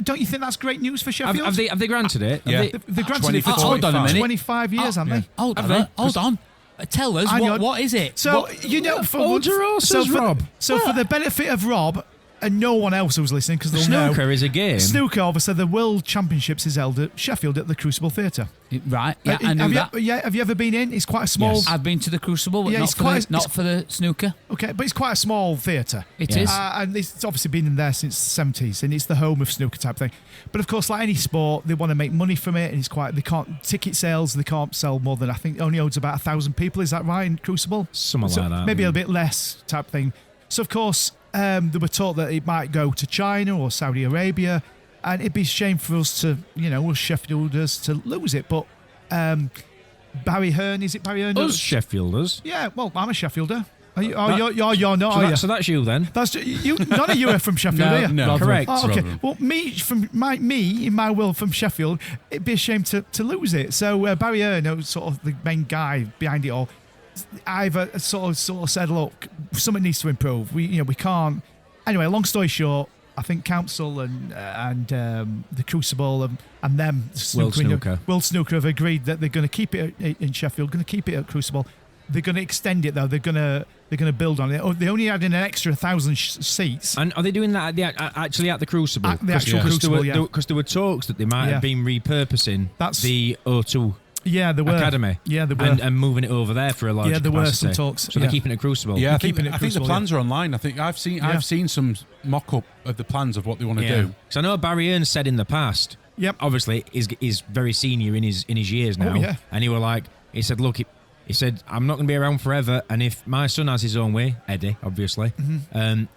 don't you think that's great news for Sheffield? Have they granted it? Yeah. They granted it for Hold on a minute. 25 years, haven't they? Hold on. Tell us, what is it? So, for the benefit of Rob and no one else who's listening, because they'll know. Snooker is a game. Snooker, obviously, the World Championships is held at Sheffield at the Crucible Theatre. Right, yeah, I knew that. Have you ever been in? It's quite a small... Yes. I've been to the Crucible, but not for the snooker. Okay, but it's quite a small theatre. It is. And it's obviously been in there since the 70s, and it's the home of snooker type thing. But of course, like any sport, they want to make money from it, and ticket sales, they can't sell more than, I think, it only holds about 1,000 people. Is that right, in Crucible? Something like that. Maybe a bit less type thing. So, of course, they were taught that it might go to China or Saudi Arabia, and it'd be a shame for us to, us Sheffielders to lose it. But Barry Hearn, is it Barry Hearn? Us Sheffielders? Yeah, well, I'm a Sheffielder. You're not, are you? So that's you then? That's you. None of you are from Sheffield, are you? No, correct. Oh, okay. Well, me in my world from Sheffield, it'd be a shame to lose it. So Barry Hearn, who's sort of the main guy behind it all, I've sort of said, look, something needs to improve. We can't. Anyway, long story short, I think Council and the Crucible and them World Snooker have agreed that they're going to keep it in Sheffield, going to keep it at Crucible. They're going to extend it though. They're going to build on it. They only added an extra 1,000 seats. And are they doing that actually at the Crucible? At the actual Crucible, because there were talks that they might have been repurposing the O2. Yeah, there were. Academy. Yeah, there were. And moving it over there for a larger capacity. Yeah, there were some talks. So they're keeping it Crucible. Yeah, I think the plans are online. I think I've seen some mock-up of the plans of what they want to do. Because I know Barry Hearn said in the past, obviously is very senior in his years now. Oh, yeah. And he said, look, he said, I'm not going to be around forever, and if my son has his own way, Eddie, obviously,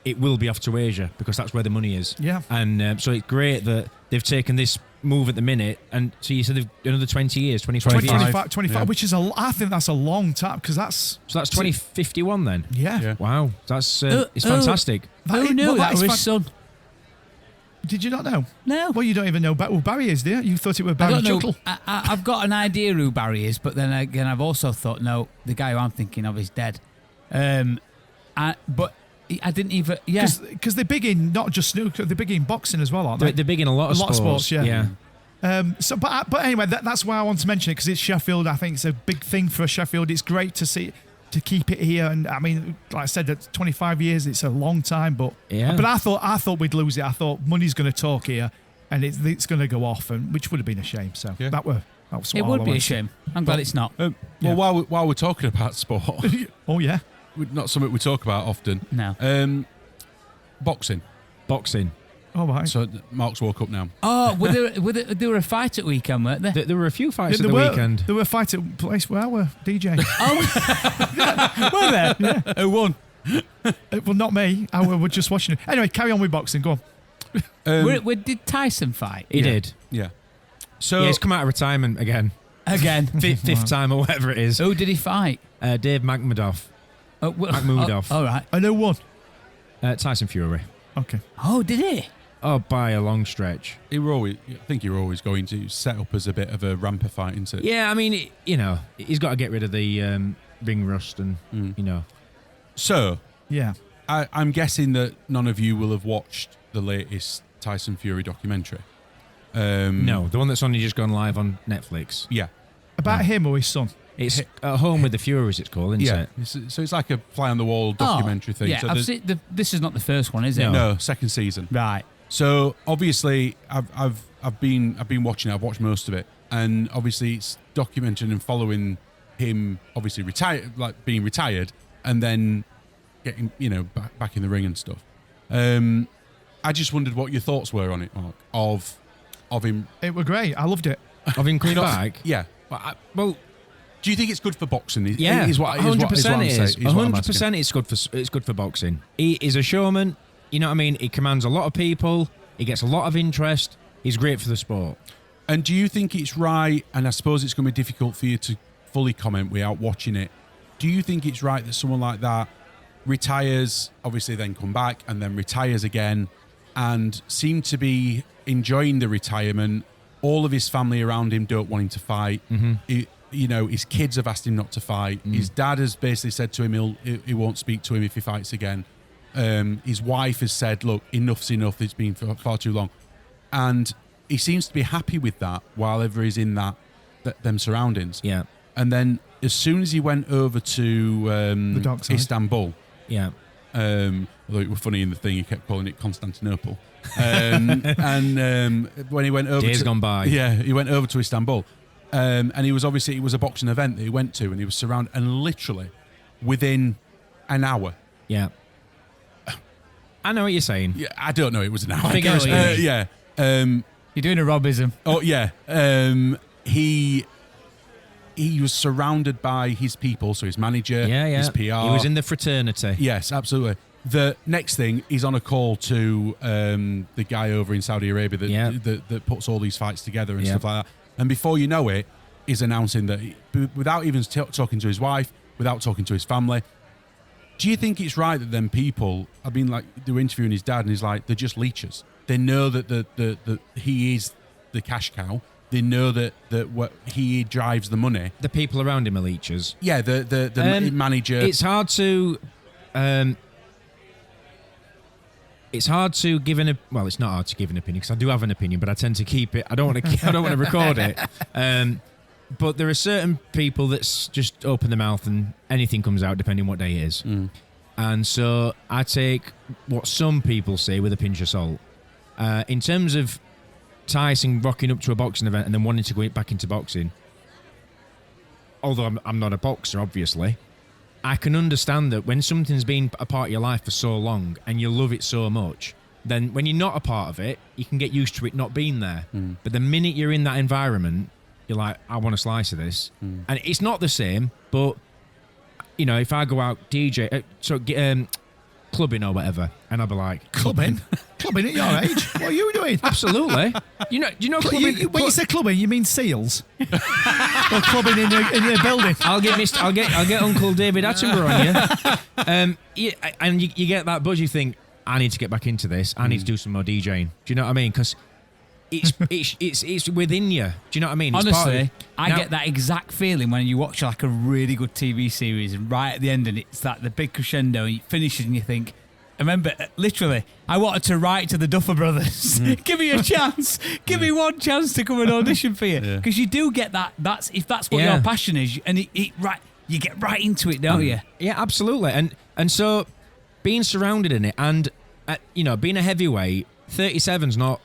it will be off to Asia, because that's where the money is. Yeah. And so it's great that they've taken this move at the minute, and so you said they've another 20 years, 25, 25 which is I think that's a long time, because that's... So that's 2051 then? Yeah. Wow. That's it's fantastic. Who knew that was his son? Did you not know? No. Well, you don't even know who Barry is, do you? You thought it was Barry I don't Chuckle. know. I've got an idea who Barry is, but then again, I've also thought, no, the guy who I'm thinking of is dead. But I didn't even... Yeah. Because they're big in not just snooker, they're big in boxing as well, aren't they? They're big in a lot of sports. Yeah. But anyway, that's why I want to mention it, because it's Sheffield. I think it's a big thing for Sheffield. It's great to see to keep it here. And I mean, like I said, at 25 years, it's a long time. But I thought we'd lose it. I thought money's going to talk here, and it's going to go off, and which would have been a shame. So that was what it would be a shame. I'm glad it's not. Well, while we're talking about sport, oh yeah, not something we talk about often. No. Boxing. All right. So Mark's woke up now. Oh, there were a fight at weekend, weren't there? There were a few fights at the weekend. There were fights at a place where I were DJ. Were there? Yeah. Who won? Well, not me. I was just watching it. Anyway, carry on with boxing. Go on. Did Tyson fight? He did. Yeah. So he's come out of retirement again. Fifth time or whatever it is. Who did he fight? Dave Magmadov. Magmadov. All right. I know one. Tyson Fury. Okay. Oh, did he? Oh, by a long stretch. I think you're always going to set up as a bit of a ramper fight, isn't it? Yeah, I mean, he's got to get rid of the ring rust and, So, yeah, I'm guessing that none of you will have watched the latest Tyson Fury documentary. No, the one that's only just gone live on Netflix. Yeah. About him or his son? It's At Home with the Furies, it's called, isn't it? So it's like a fly-on-the-wall documentary thing. Yeah, so I've seen this is not the first one, is it? No, second season. Right. So obviously, I've been watching it. I've watched most of it, and obviously it's documenting and following him, obviously being retired, and then getting back in the ring and stuff. I just wondered what your thoughts were on it, Mark, of him. It was great. I loved it. Of him coming back. Yeah. Well, do you think it's good for boxing? Yeah, 100% it is. 100% it's good for boxing. He is a showman. You know what I mean? He commands a lot of people. He gets a lot of interest. He's great for the sport. And do you think it's right? And I suppose it's going to be difficult for you to fully comment without watching it. Do you think it's right that someone like that retires, obviously then come back and then retires again, and seem to be enjoying the retirement? All of his family around him don't want him to fight. His kids have asked him not to fight. His dad has basically said to him he won't speak to him if he fights again. His wife has said, look, enough's enough. It's been far too long. And he seems to be happy with that while ever he's in them surroundings. Yeah. And then as soon as he went over to the dark side. Istanbul, although it was funny in the thing, he kept calling it Constantinople. And when he went over Days gone by. Yeah, he went over to Istanbul. And it was a boxing event that he went to, and he was surrounded, and literally within an hour. Yeah. I know what you're saying. Yeah, I don't know. It was an hour. I get what you mean. Yeah. You're doing a Robism. Oh yeah. He was surrounded by his people, so his manager, his PR. He was in the fraternity. Yes, absolutely. The next thing, he's on a call to the guy over in Saudi Arabia that puts all these fights together and stuff like that. And before you know it, he's announcing that without even talking to his wife, without talking to his family. Do you think it's right that then people, they were interviewing his dad, and he's like, they're just leechers. They know that he is the cash cow. They know that what he drives the money. The people around him are leechers. Yeah, the manager. It's hard to. It's hard to give it's not hard to give an opinion, because I do have an opinion, but I tend to keep it. I don't want to record it. But there are certain people that just open their mouth and anything comes out, depending what day it is. And so I take what some people say with a pinch of salt. In terms of Tyson rocking up to a boxing event and then wanting to go back into boxing, although I'm not a boxer, obviously, I can understand that when something's been a part of your life for so long and you love it so much, then when you're not a part of it, you can get used to it not being there. But the minute you're in that environment, you're like, I want a slice of this. And it's not the same, but, if I go out DJ, clubbing or whatever, and I'll be like... Clubbing? Clubbing at your age? What are you doing? Absolutely. Do you know clubbing... When you say clubbing, you mean seals? Or clubbing in a building? I'll get Uncle David Attenborough on you. And you get that buzz, you think, I need to get back into this. I need to do some more DJing. Do you know what I mean? Because it's within you. Do you know what I mean? Honestly, I get that exact feeling when you watch like a really good TV series, and right at the end, and it's like the big crescendo, and it finishes, and you think, I remember, literally, I wanted to write to the Duffer Brothers. Give me a chance. Give me one chance to come and audition for you. Because you do get that. If that's what your passion is, and you get right into it, don't you? Yeah, absolutely. And so being surrounded in it, and being a heavyweight, 37's not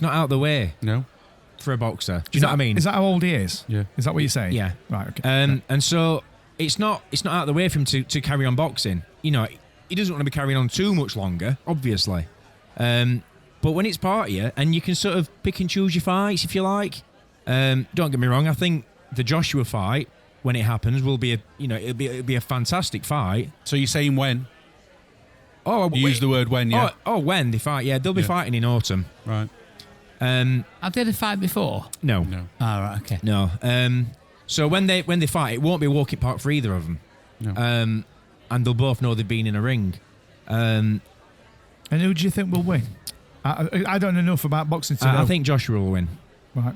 out of the way No. for a boxer. Do you know what I mean? Is that how old he is? Yeah. Is that what you're saying? Yeah. Right. Okay. And so it's not out of the way for him to carry on boxing. He doesn't want to be carrying on too much longer, obviously. But when it's part of you, and you can sort of pick and choose your fights if you like. Don't get me wrong. I think the Joshua fight, when it happens, will be it'll be a fantastic fight. So you're saying when? Oh, You use the word when, yeah. When they fight, yeah, they'll be Yeah. fighting in autumn. Right. Have they had a fight before? No. No. Oh, right, okay. No. So when they fight, it won't be a walk in park for either of them. No. And they'll both know they've been in a ring. And who do you think will win? I don't know enough about boxing to know. I think Joshua will win. Right.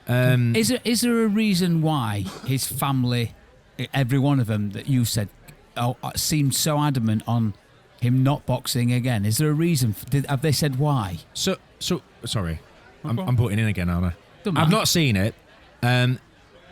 Is there a reason why his family, every one of them that you said, seemed so adamant on him not boxing again? Is there a reason? Have they said why? So sorry, I'm putting in again, aren't I? Don't I've matter. not seen it.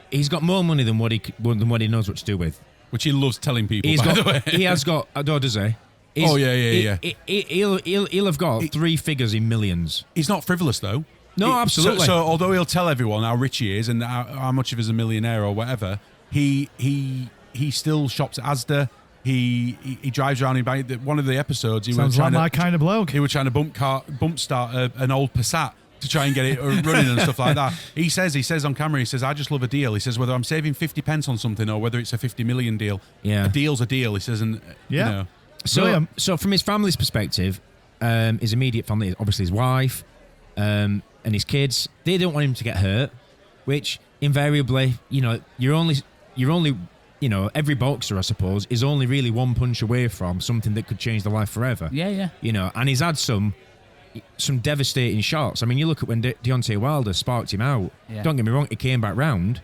He's got more money than what he knows what to do with. Which he loves telling people, He's by the got. way. He has got. Does he? Oh, yeah. He'll have got three figures in millions. He's not frivolous, though. No, absolutely. So although he'll tell everyone how rich he is and how much of he's a millionaire or whatever, he still shops at Asda. He drives around in bike. One of the episodes, he was Sounds like trying my kind of bloke. He was trying to bump start an old Passat to try and get it running and stuff like that. He says on camera, he says, I just love a deal. He says, whether I'm saving 50 pence on something or whether it's a 50 million deal, Yeah. a deal's a deal. He says, and Yeah. So from his family's perspective, his immediate family, obviously his wife, and his kids, they don't want him to get hurt, which invariably, you're only, every boxer, I suppose, is only really one punch away from something that could change their life forever. Yeah. And he's had some devastating shots. I mean, you look at when Deontay Wilder sparked him out. Yeah. Don't get me wrong, he came back round,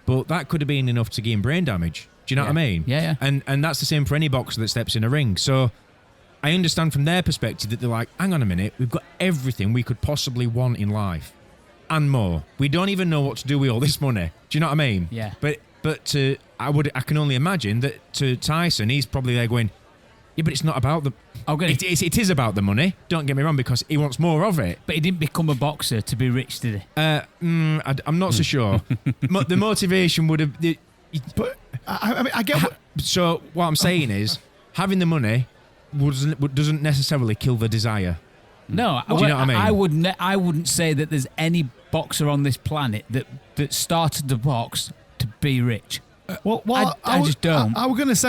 but that could have been enough to gain brain damage. Do you know what I mean? Yeah. And that's the same for any boxer that steps in a ring. So I understand from their perspective that they're like, hang on a minute, we've got everything we could possibly want in life and more. We don't even know what to do with all this money. Do you know what I mean? Yeah. But I can only imagine that to Tyson, he's probably there going, yeah, but it's not about the. It is about the money. Don't get me wrong, because he wants more of it. But he didn't become a boxer to be rich, did he? I'm not so sure. The motivation would have. But I mean, I get. So what I'm saying is, having the money doesn't necessarily kill the desire. No, Do you know what I mean? I wouldn't say that there's any boxer on this planet that started the box to be rich. Well, I just don't. I was going to say,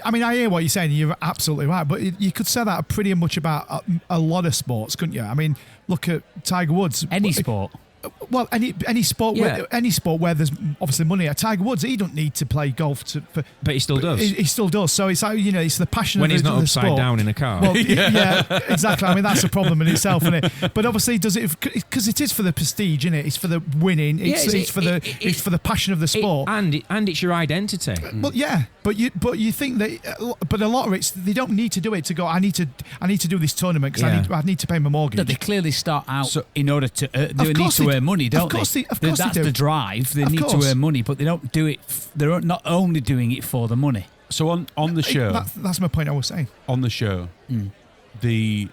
I hear what you're saying. You're absolutely right, but you could say that pretty much about a lot of sports, couldn't you? I mean, look at Tiger Woods. Any sport. Well, any sport, Yeah. any sport where there's obviously money. Tiger Woods, he don't need to play golf But he still does. He still does. So it's like, it's the passion When of he's the, not of the upside sport. down in a car. Well, yeah, exactly. I mean, that's a problem in itself, isn't it? But obviously, does it because it is for the prestige, isn't it? It's for the winning. It's for the passion of the sport. And it's your identity. Well, yeah, but you think that, but a lot of it, they don't need to do it to go. I need to do this tournament because I need to pay my mortgage. No, they clearly start out in order to they need to earn money, don't they? Of course that's they do. the drive. They Of need course. to earn money, but they don't do it. They're not only doing it for the money. So on the show, That's my point. I was saying on the show, he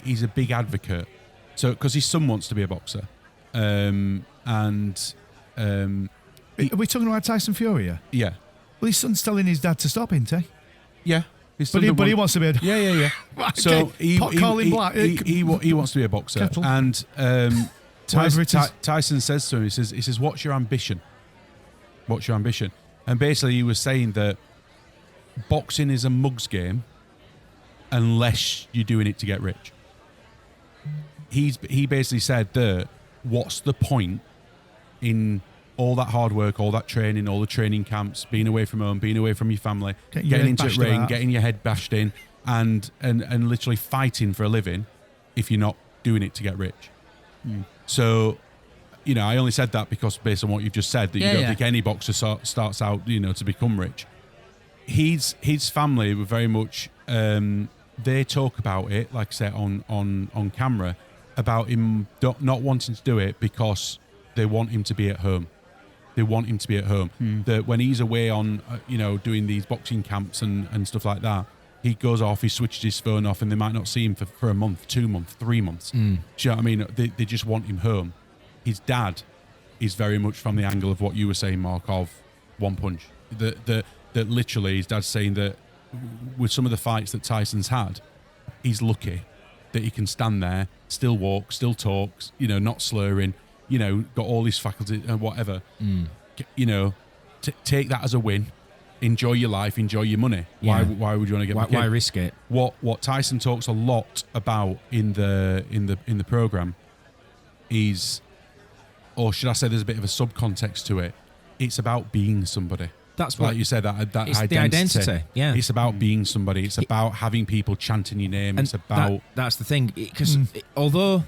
is a big advocate. So because his son wants to be a boxer, Are we talking about Tyson Fury here? yeah, Well, his son's telling his dad to stop, isn't he? yeah. His But son he wants to be a... Yeah. Right, So okay. Pot calling black. he wants to be a boxer, Kettle. and Whatever it is. Tyson says to him, he says, "What's your ambition? What's your ambition?" And basically, he was saying that boxing is a mugs game unless you're doing it to get rich. He basically said that what's the point in all that hard work, all that training, all the training camps, being away from home, being away from your family, Getting your getting head into bashed the ring, about. getting your head bashed in, and literally fighting for a living if you're not doing it to get rich. So, I only said that because based on what you've just said, that you don't think any boxer starts out, to become rich. His family were very much, they talk about it, like I said, on camera, about him not wanting to do it because they want him to be at home. They want him to be at home. That when he's away on, doing these boxing camps and stuff like that, he goes off, he switches his phone off, and they might not see him for a month, 2 months, 3 months. Do you know what I mean? They just want him home. His dad is very much from the angle of what you were saying, Mark, of one punch. That literally his dad's saying that with some of the fights that Tyson's had, he's lucky that he can stand there, still walk, still talks, not slurring, got all his faculties and whatever. Take that as a win. Enjoy your life, enjoy your money. Yeah. Why would you want to get back in? Why risk it? What Tyson talks a lot about in the program is, or should I say, there's a bit of a subcontext to it. It's about being somebody. That's like what you said, that it's identity. the identity. Yeah, it's about being somebody. It's about having people chanting your name. And it's about that's the thing, because although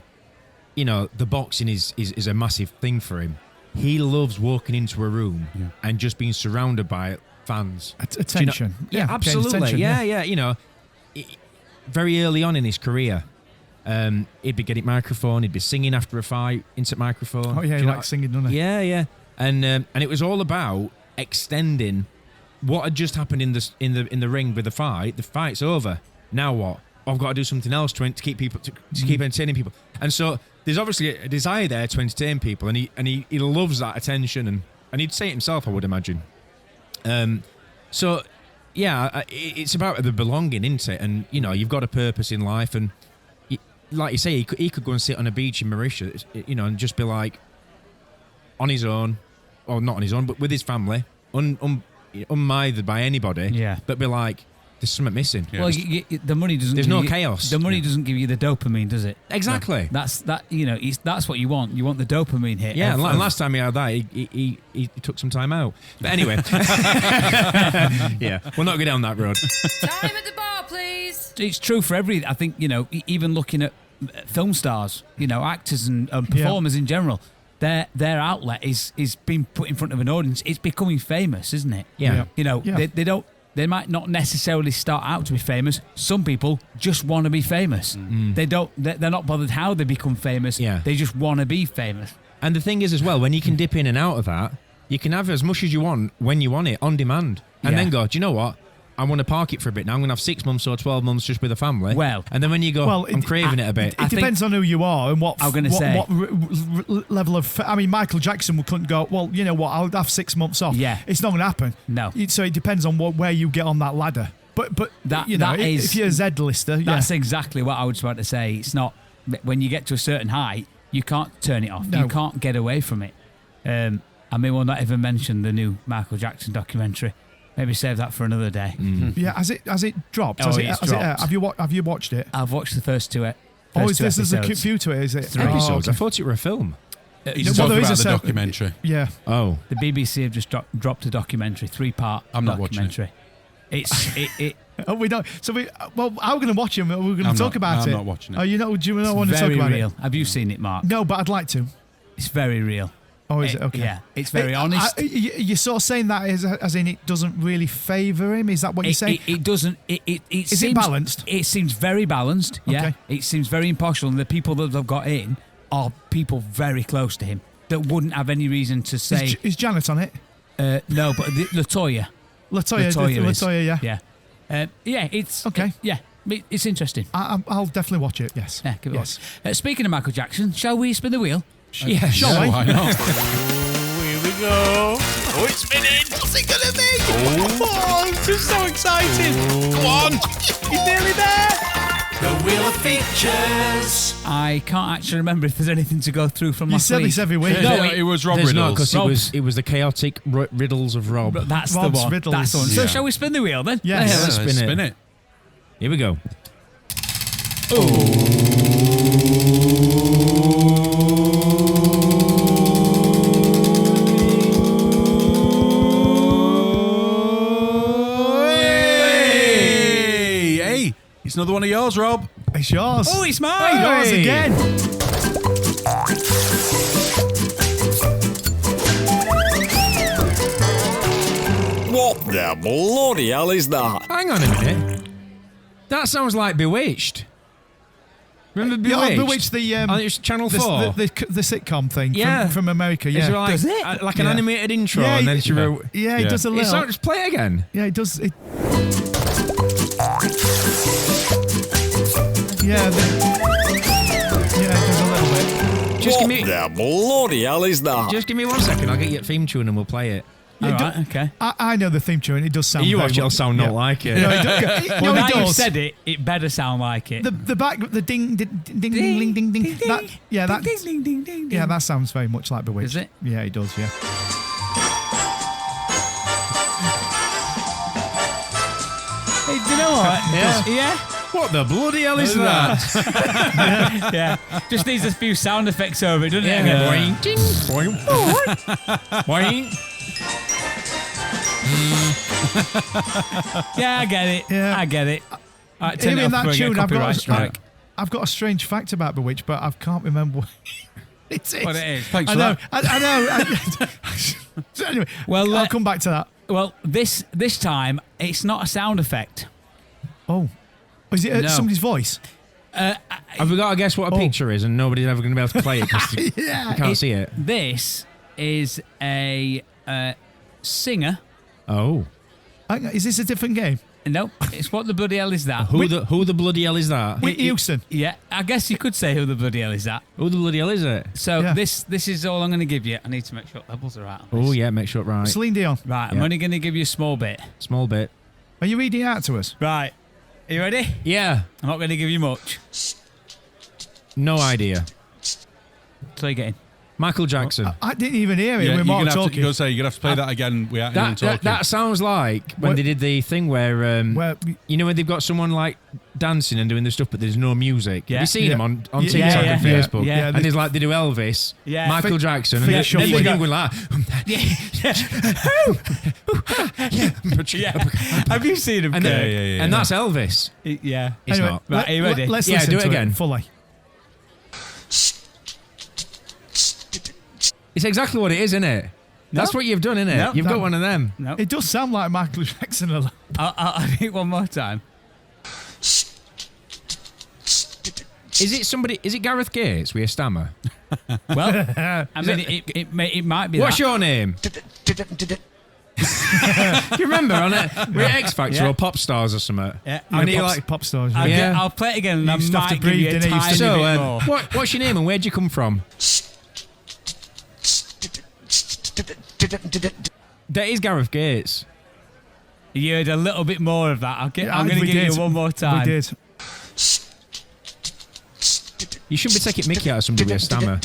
the boxing is a massive thing for him, he loves walking into a room and just being surrounded by fans. Attention. Yeah, absolutely. Attention, yeah. Very early on in his career, he'd be getting microphone. He'd be singing after a fight into microphone. Oh yeah, he likes singing, doesn't he? Yeah. And it was all about extending what had just happened in the ring with the fight. The fight's over. Now what? I've got to do something else to keep people to keep entertaining people. And so there's obviously a desire there to entertain people, and he loves that attention, and he'd say it himself, I would imagine. So yeah, it's about the belonging, isn't it? And you've got a purpose in life, and like you say, he could go and sit on a beach in Mauritius, and just be like on his own, or not on his own, but with his family, unmithered by anybody. Yeah. But be like, there's something missing. Well, the money doesn't. There's give no you, chaos. The money doesn't give you the dopamine, does it? Exactly. No. That's what you want. You want the dopamine hit. Yeah, and last time he had that, he took some time out. But anyway, yeah, we'll not go down that road. Time at the bar, please. It's true for every. I think even looking at film stars, actors and performers in general. Their outlet is being put in front of an audience. It's becoming famous, isn't it? Yeah. They might not necessarily start out to be famous. Some people just want to be famous. They're not bothered how they become famous. Yeah. They just want to be famous. And the thing is as well, when you can dip in and out of that, you can have as much as you want when you want it, on demand. And then go, do you know what? I want to park it for a bit now. I'm going to have 6 months or 12 months just with a family. Well, and then when you go, I'm craving it a bit. It depends on who you are and what. I'm going to say what level of. I mean, Michael Jackson couldn't go. Well, you know what? I'll have 6 months off. Yeah, it's not going to happen. No. So it depends on where you get on that ladder. But if you're a Z-lister, that's exactly what I was about to say. It's not when you get to a certain height, you can't turn it off. No. You can't get away from it. I mean, we'll not even mention the new Michael Jackson documentary. Maybe save that for another day. Yeah, has it dropped? It's dropped. Have you watched it? I've watched the first two. There's a few to it, is it? 3 episodes. Okay. I thought it were a film. He's talking about the documentary. Yeah. Oh. The BBC have just dropped a documentary, 3-part I'm not documentary. Watching it. Oh, we don't. So how are we going to watch it? We're going to talk about it. I'm not watching it. Oh, do you not want to talk about real. it? Have you seen it, Mark? No, but I'd like to. It's very real. Oh, is it? Okay. Yeah, it's very honest. You're sort of saying that as in it doesn't really favour him? Is that what you're saying? It doesn't. Is it balanced? It seems very balanced, yeah. Okay. It seems very impartial, and the people that they've got in are people very close to him that wouldn't have any reason to say... Is Janet on it? No, but LaToya. LaToya, yeah. Yeah, it's... Okay. It's interesting. I'll definitely watch it, yes. Yeah, give it a watch. Speaking of Michael Jackson, shall we spin the wheel? Yeah, shall we? Why not? Here we go. Oh, it's spinning. What's it going to be? Oh, I'm just so excited. Go on. He's nearly there. The Wheel of Features. I can't actually remember if there's anything to go through from You last said week. this every week. No, it was Rob There's not, Riddles. because it was the chaotic riddles of Rob. That's Rob's the one. riddles. That's the one. Yeah. So shall we spin the wheel then? Yes. Yeah, let's spin it. Here we go. Hey, it's another one of yours, Rob. It's yours. Oh, it's mine. Yours Hey. again. What the bloody hell is that? Hang on a minute. That sounds like Bewitched. Remember Yeah, Bewitched? Bewitched, Oh, it was Channel 4. the sitcom thing Yeah. from America. Is Yeah, there like, Does it? like an Yeah. animated intro, Yeah, and then it- she wrote. yeah, Yeah. it does a It's little. not, just play it again. Yeah, it does. Yeah, it does a little bit. Just What give me, the bloody hell is that? just give me 1 second. I'll get you a theme tune and we'll play it. All It do- right, okay. I know the theme tune. It does sound. You very watch it, it'll well- sound yeah. not like it. No, it does. Well, No, now it you've does. said it, it better sound like it. The back, the ding, ding, ding, ding, ding, ding. That, yeah, that. Ding, ding, ding, ding, Yeah, ding. that sounds very much like Bewitched. Does it? Yeah, it does. Yeah. Hey, do you know what? Yeah. What the bloody hell is that? Yeah. Just needs a few sound effects over it, doesn't it? Boing, ding, boing, boing. Yeah, I get it. Yeah. I get it. All right, turn it Even off that before I get tune, a copyright strike. I've got a strange fact about Bewitched, but I can't remember what it is. What it is. Thanks I for know. that. I know. So anyway, Well, I'll come back to that. Well, this time it's not a sound effect. Oh, is it No. somebody's voice? Have we got to guess what a Oh. picture is, and nobody's ever going to be able to play it because you Yeah. can't see it? This is a singer. Oh, Hang on, is this a different game? No, it's what the bloody hell is that? who the bloody hell is that? Whitney Houston. Yeah, I guess you could say who the bloody hell is that. Who the bloody hell is it? So Yeah. this is all I'm going to give you. I need to make sure levels are right. on Oh this. yeah, make sure it right. Celine Dion. Right, I'm Yeah. only going to give you a small bit. Small bit. Are you reading it out to us? Right, are you ready? Yeah. I'm not going to give you much. No idea. So you getting? Michael Jackson. I didn't even hear it. Yeah, We're you're more gonna have to, talking. you're gonna have to play that again without anyone that, talking. that sounds like when What- they did the thing where, Where- you know, when they've got someone like dancing and doing the stuff, but there's no music. Yeah. Have you seen Yeah. him on Yeah, TikTok yeah, and yeah. Facebook? Yeah, And there's like they do Elvis, Yeah. Michael Jackson, and then shuffling. they're going like, Yeah. Have you seen him? and, Kurt? and that's Elvis. Yeah. It's Anyway, not. Right, are you ready? Let's Yeah, listen do it to again. fully. It's exactly what it is, isn't it? That's what you've done, isn't it? No. You've That- got one of them. No. It does sound like Michael Jackson a lot. I'll do it one more time. Is it somebody? Is it Gareth Gates with a stammer? Well, I mean, it might be What's that. your name? Do you remember on it? We're at X Factor Yeah. or Pop Stars or something. Yeah. And he pop, like, pop stars. I'll, Yeah. get, I'll play it again and I used to have might to give you breathe, a didn't it? tiny so, bit more. what's your name and where'd you come from? That is Gareth Gates. You heard a little bit more of that. I'm going to We give did. you one more time. We did. You shouldn't be taking Mickey out of somebody with a stammer.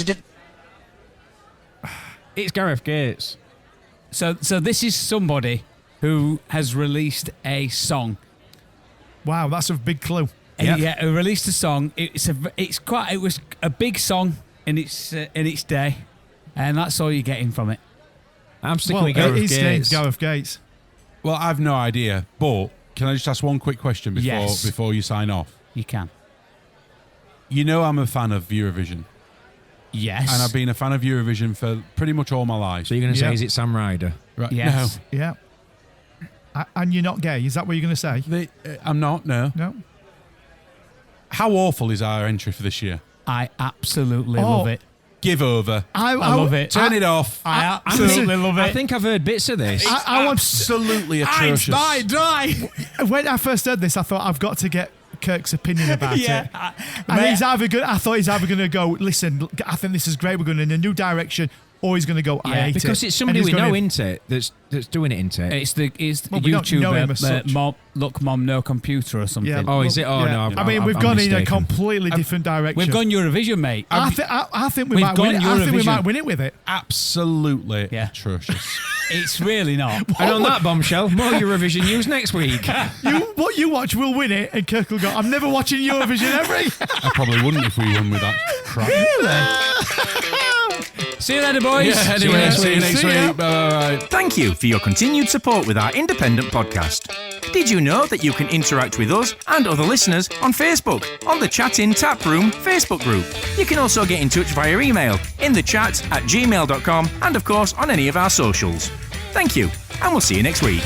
It's Gareth Gates. So this is somebody who has released a song. Wow, that's a big clue. Yep. Yeah, who released a song. It was a big song in its day, and that's all you're getting from it. I'm sticking Well, with Gareth his name's Gates. Gareth Gates. Well, I've no idea, but can I just ask one quick question Yes. before you sign off? You can. You know I'm a fan of Eurovision, Yes. and I've been a fan of Eurovision for pretty much all my life. So you're going to say, Yeah. is it Sam Ryder? Right? Yes. Yeah. And you're not gay. Is that what you're going to say? No, I'm not. No. No. How awful is our entry for this year? I absolutely Oh. love it. Give over. I love it. Turn it off. I absolutely love it. I think I've heard bits of this. I want. Absolutely atrocious. dry. When I first heard this, I thought I've got to get Kirk's opinion about Yeah. it. Mate, And he's either good. I thought he's either going to go, listen, I think this is great. We're going in a new direction, or he's going to go, I Yeah, hate it. Because it's somebody And we he's know, gonna- into it, that's doing it, into it. It's the Well, we don't know him as YouTuber, such. Mom, look, Mom, no computer or something. Yeah. Oh, is it? Oh, Yeah. no. I mean, we've I'm gone in a mistaken. completely different direction. We've gone Eurovision, mate. I think we We've might win it. gone I think we Eurovision. might win it with it. Absolutely Yeah. atrocious. It's really not. And on that bombshell, more Eurovision news next week. What you watch, we'll win it, and Kirk will go, I'm never watching Eurovision ever. I probably wouldn't if we won with that crap. See you later, boys. Yeah, anyway, see you next See ya. week. Bye. Thank you for your continued support with our independent podcast. Did you know that you can interact with us and other listeners on Facebook, on the Chat In Tap Room Facebook group? You can also get in touch via email, innthechat@gmail.com, and of course on any of our socials. Thank you, and we'll see you next week.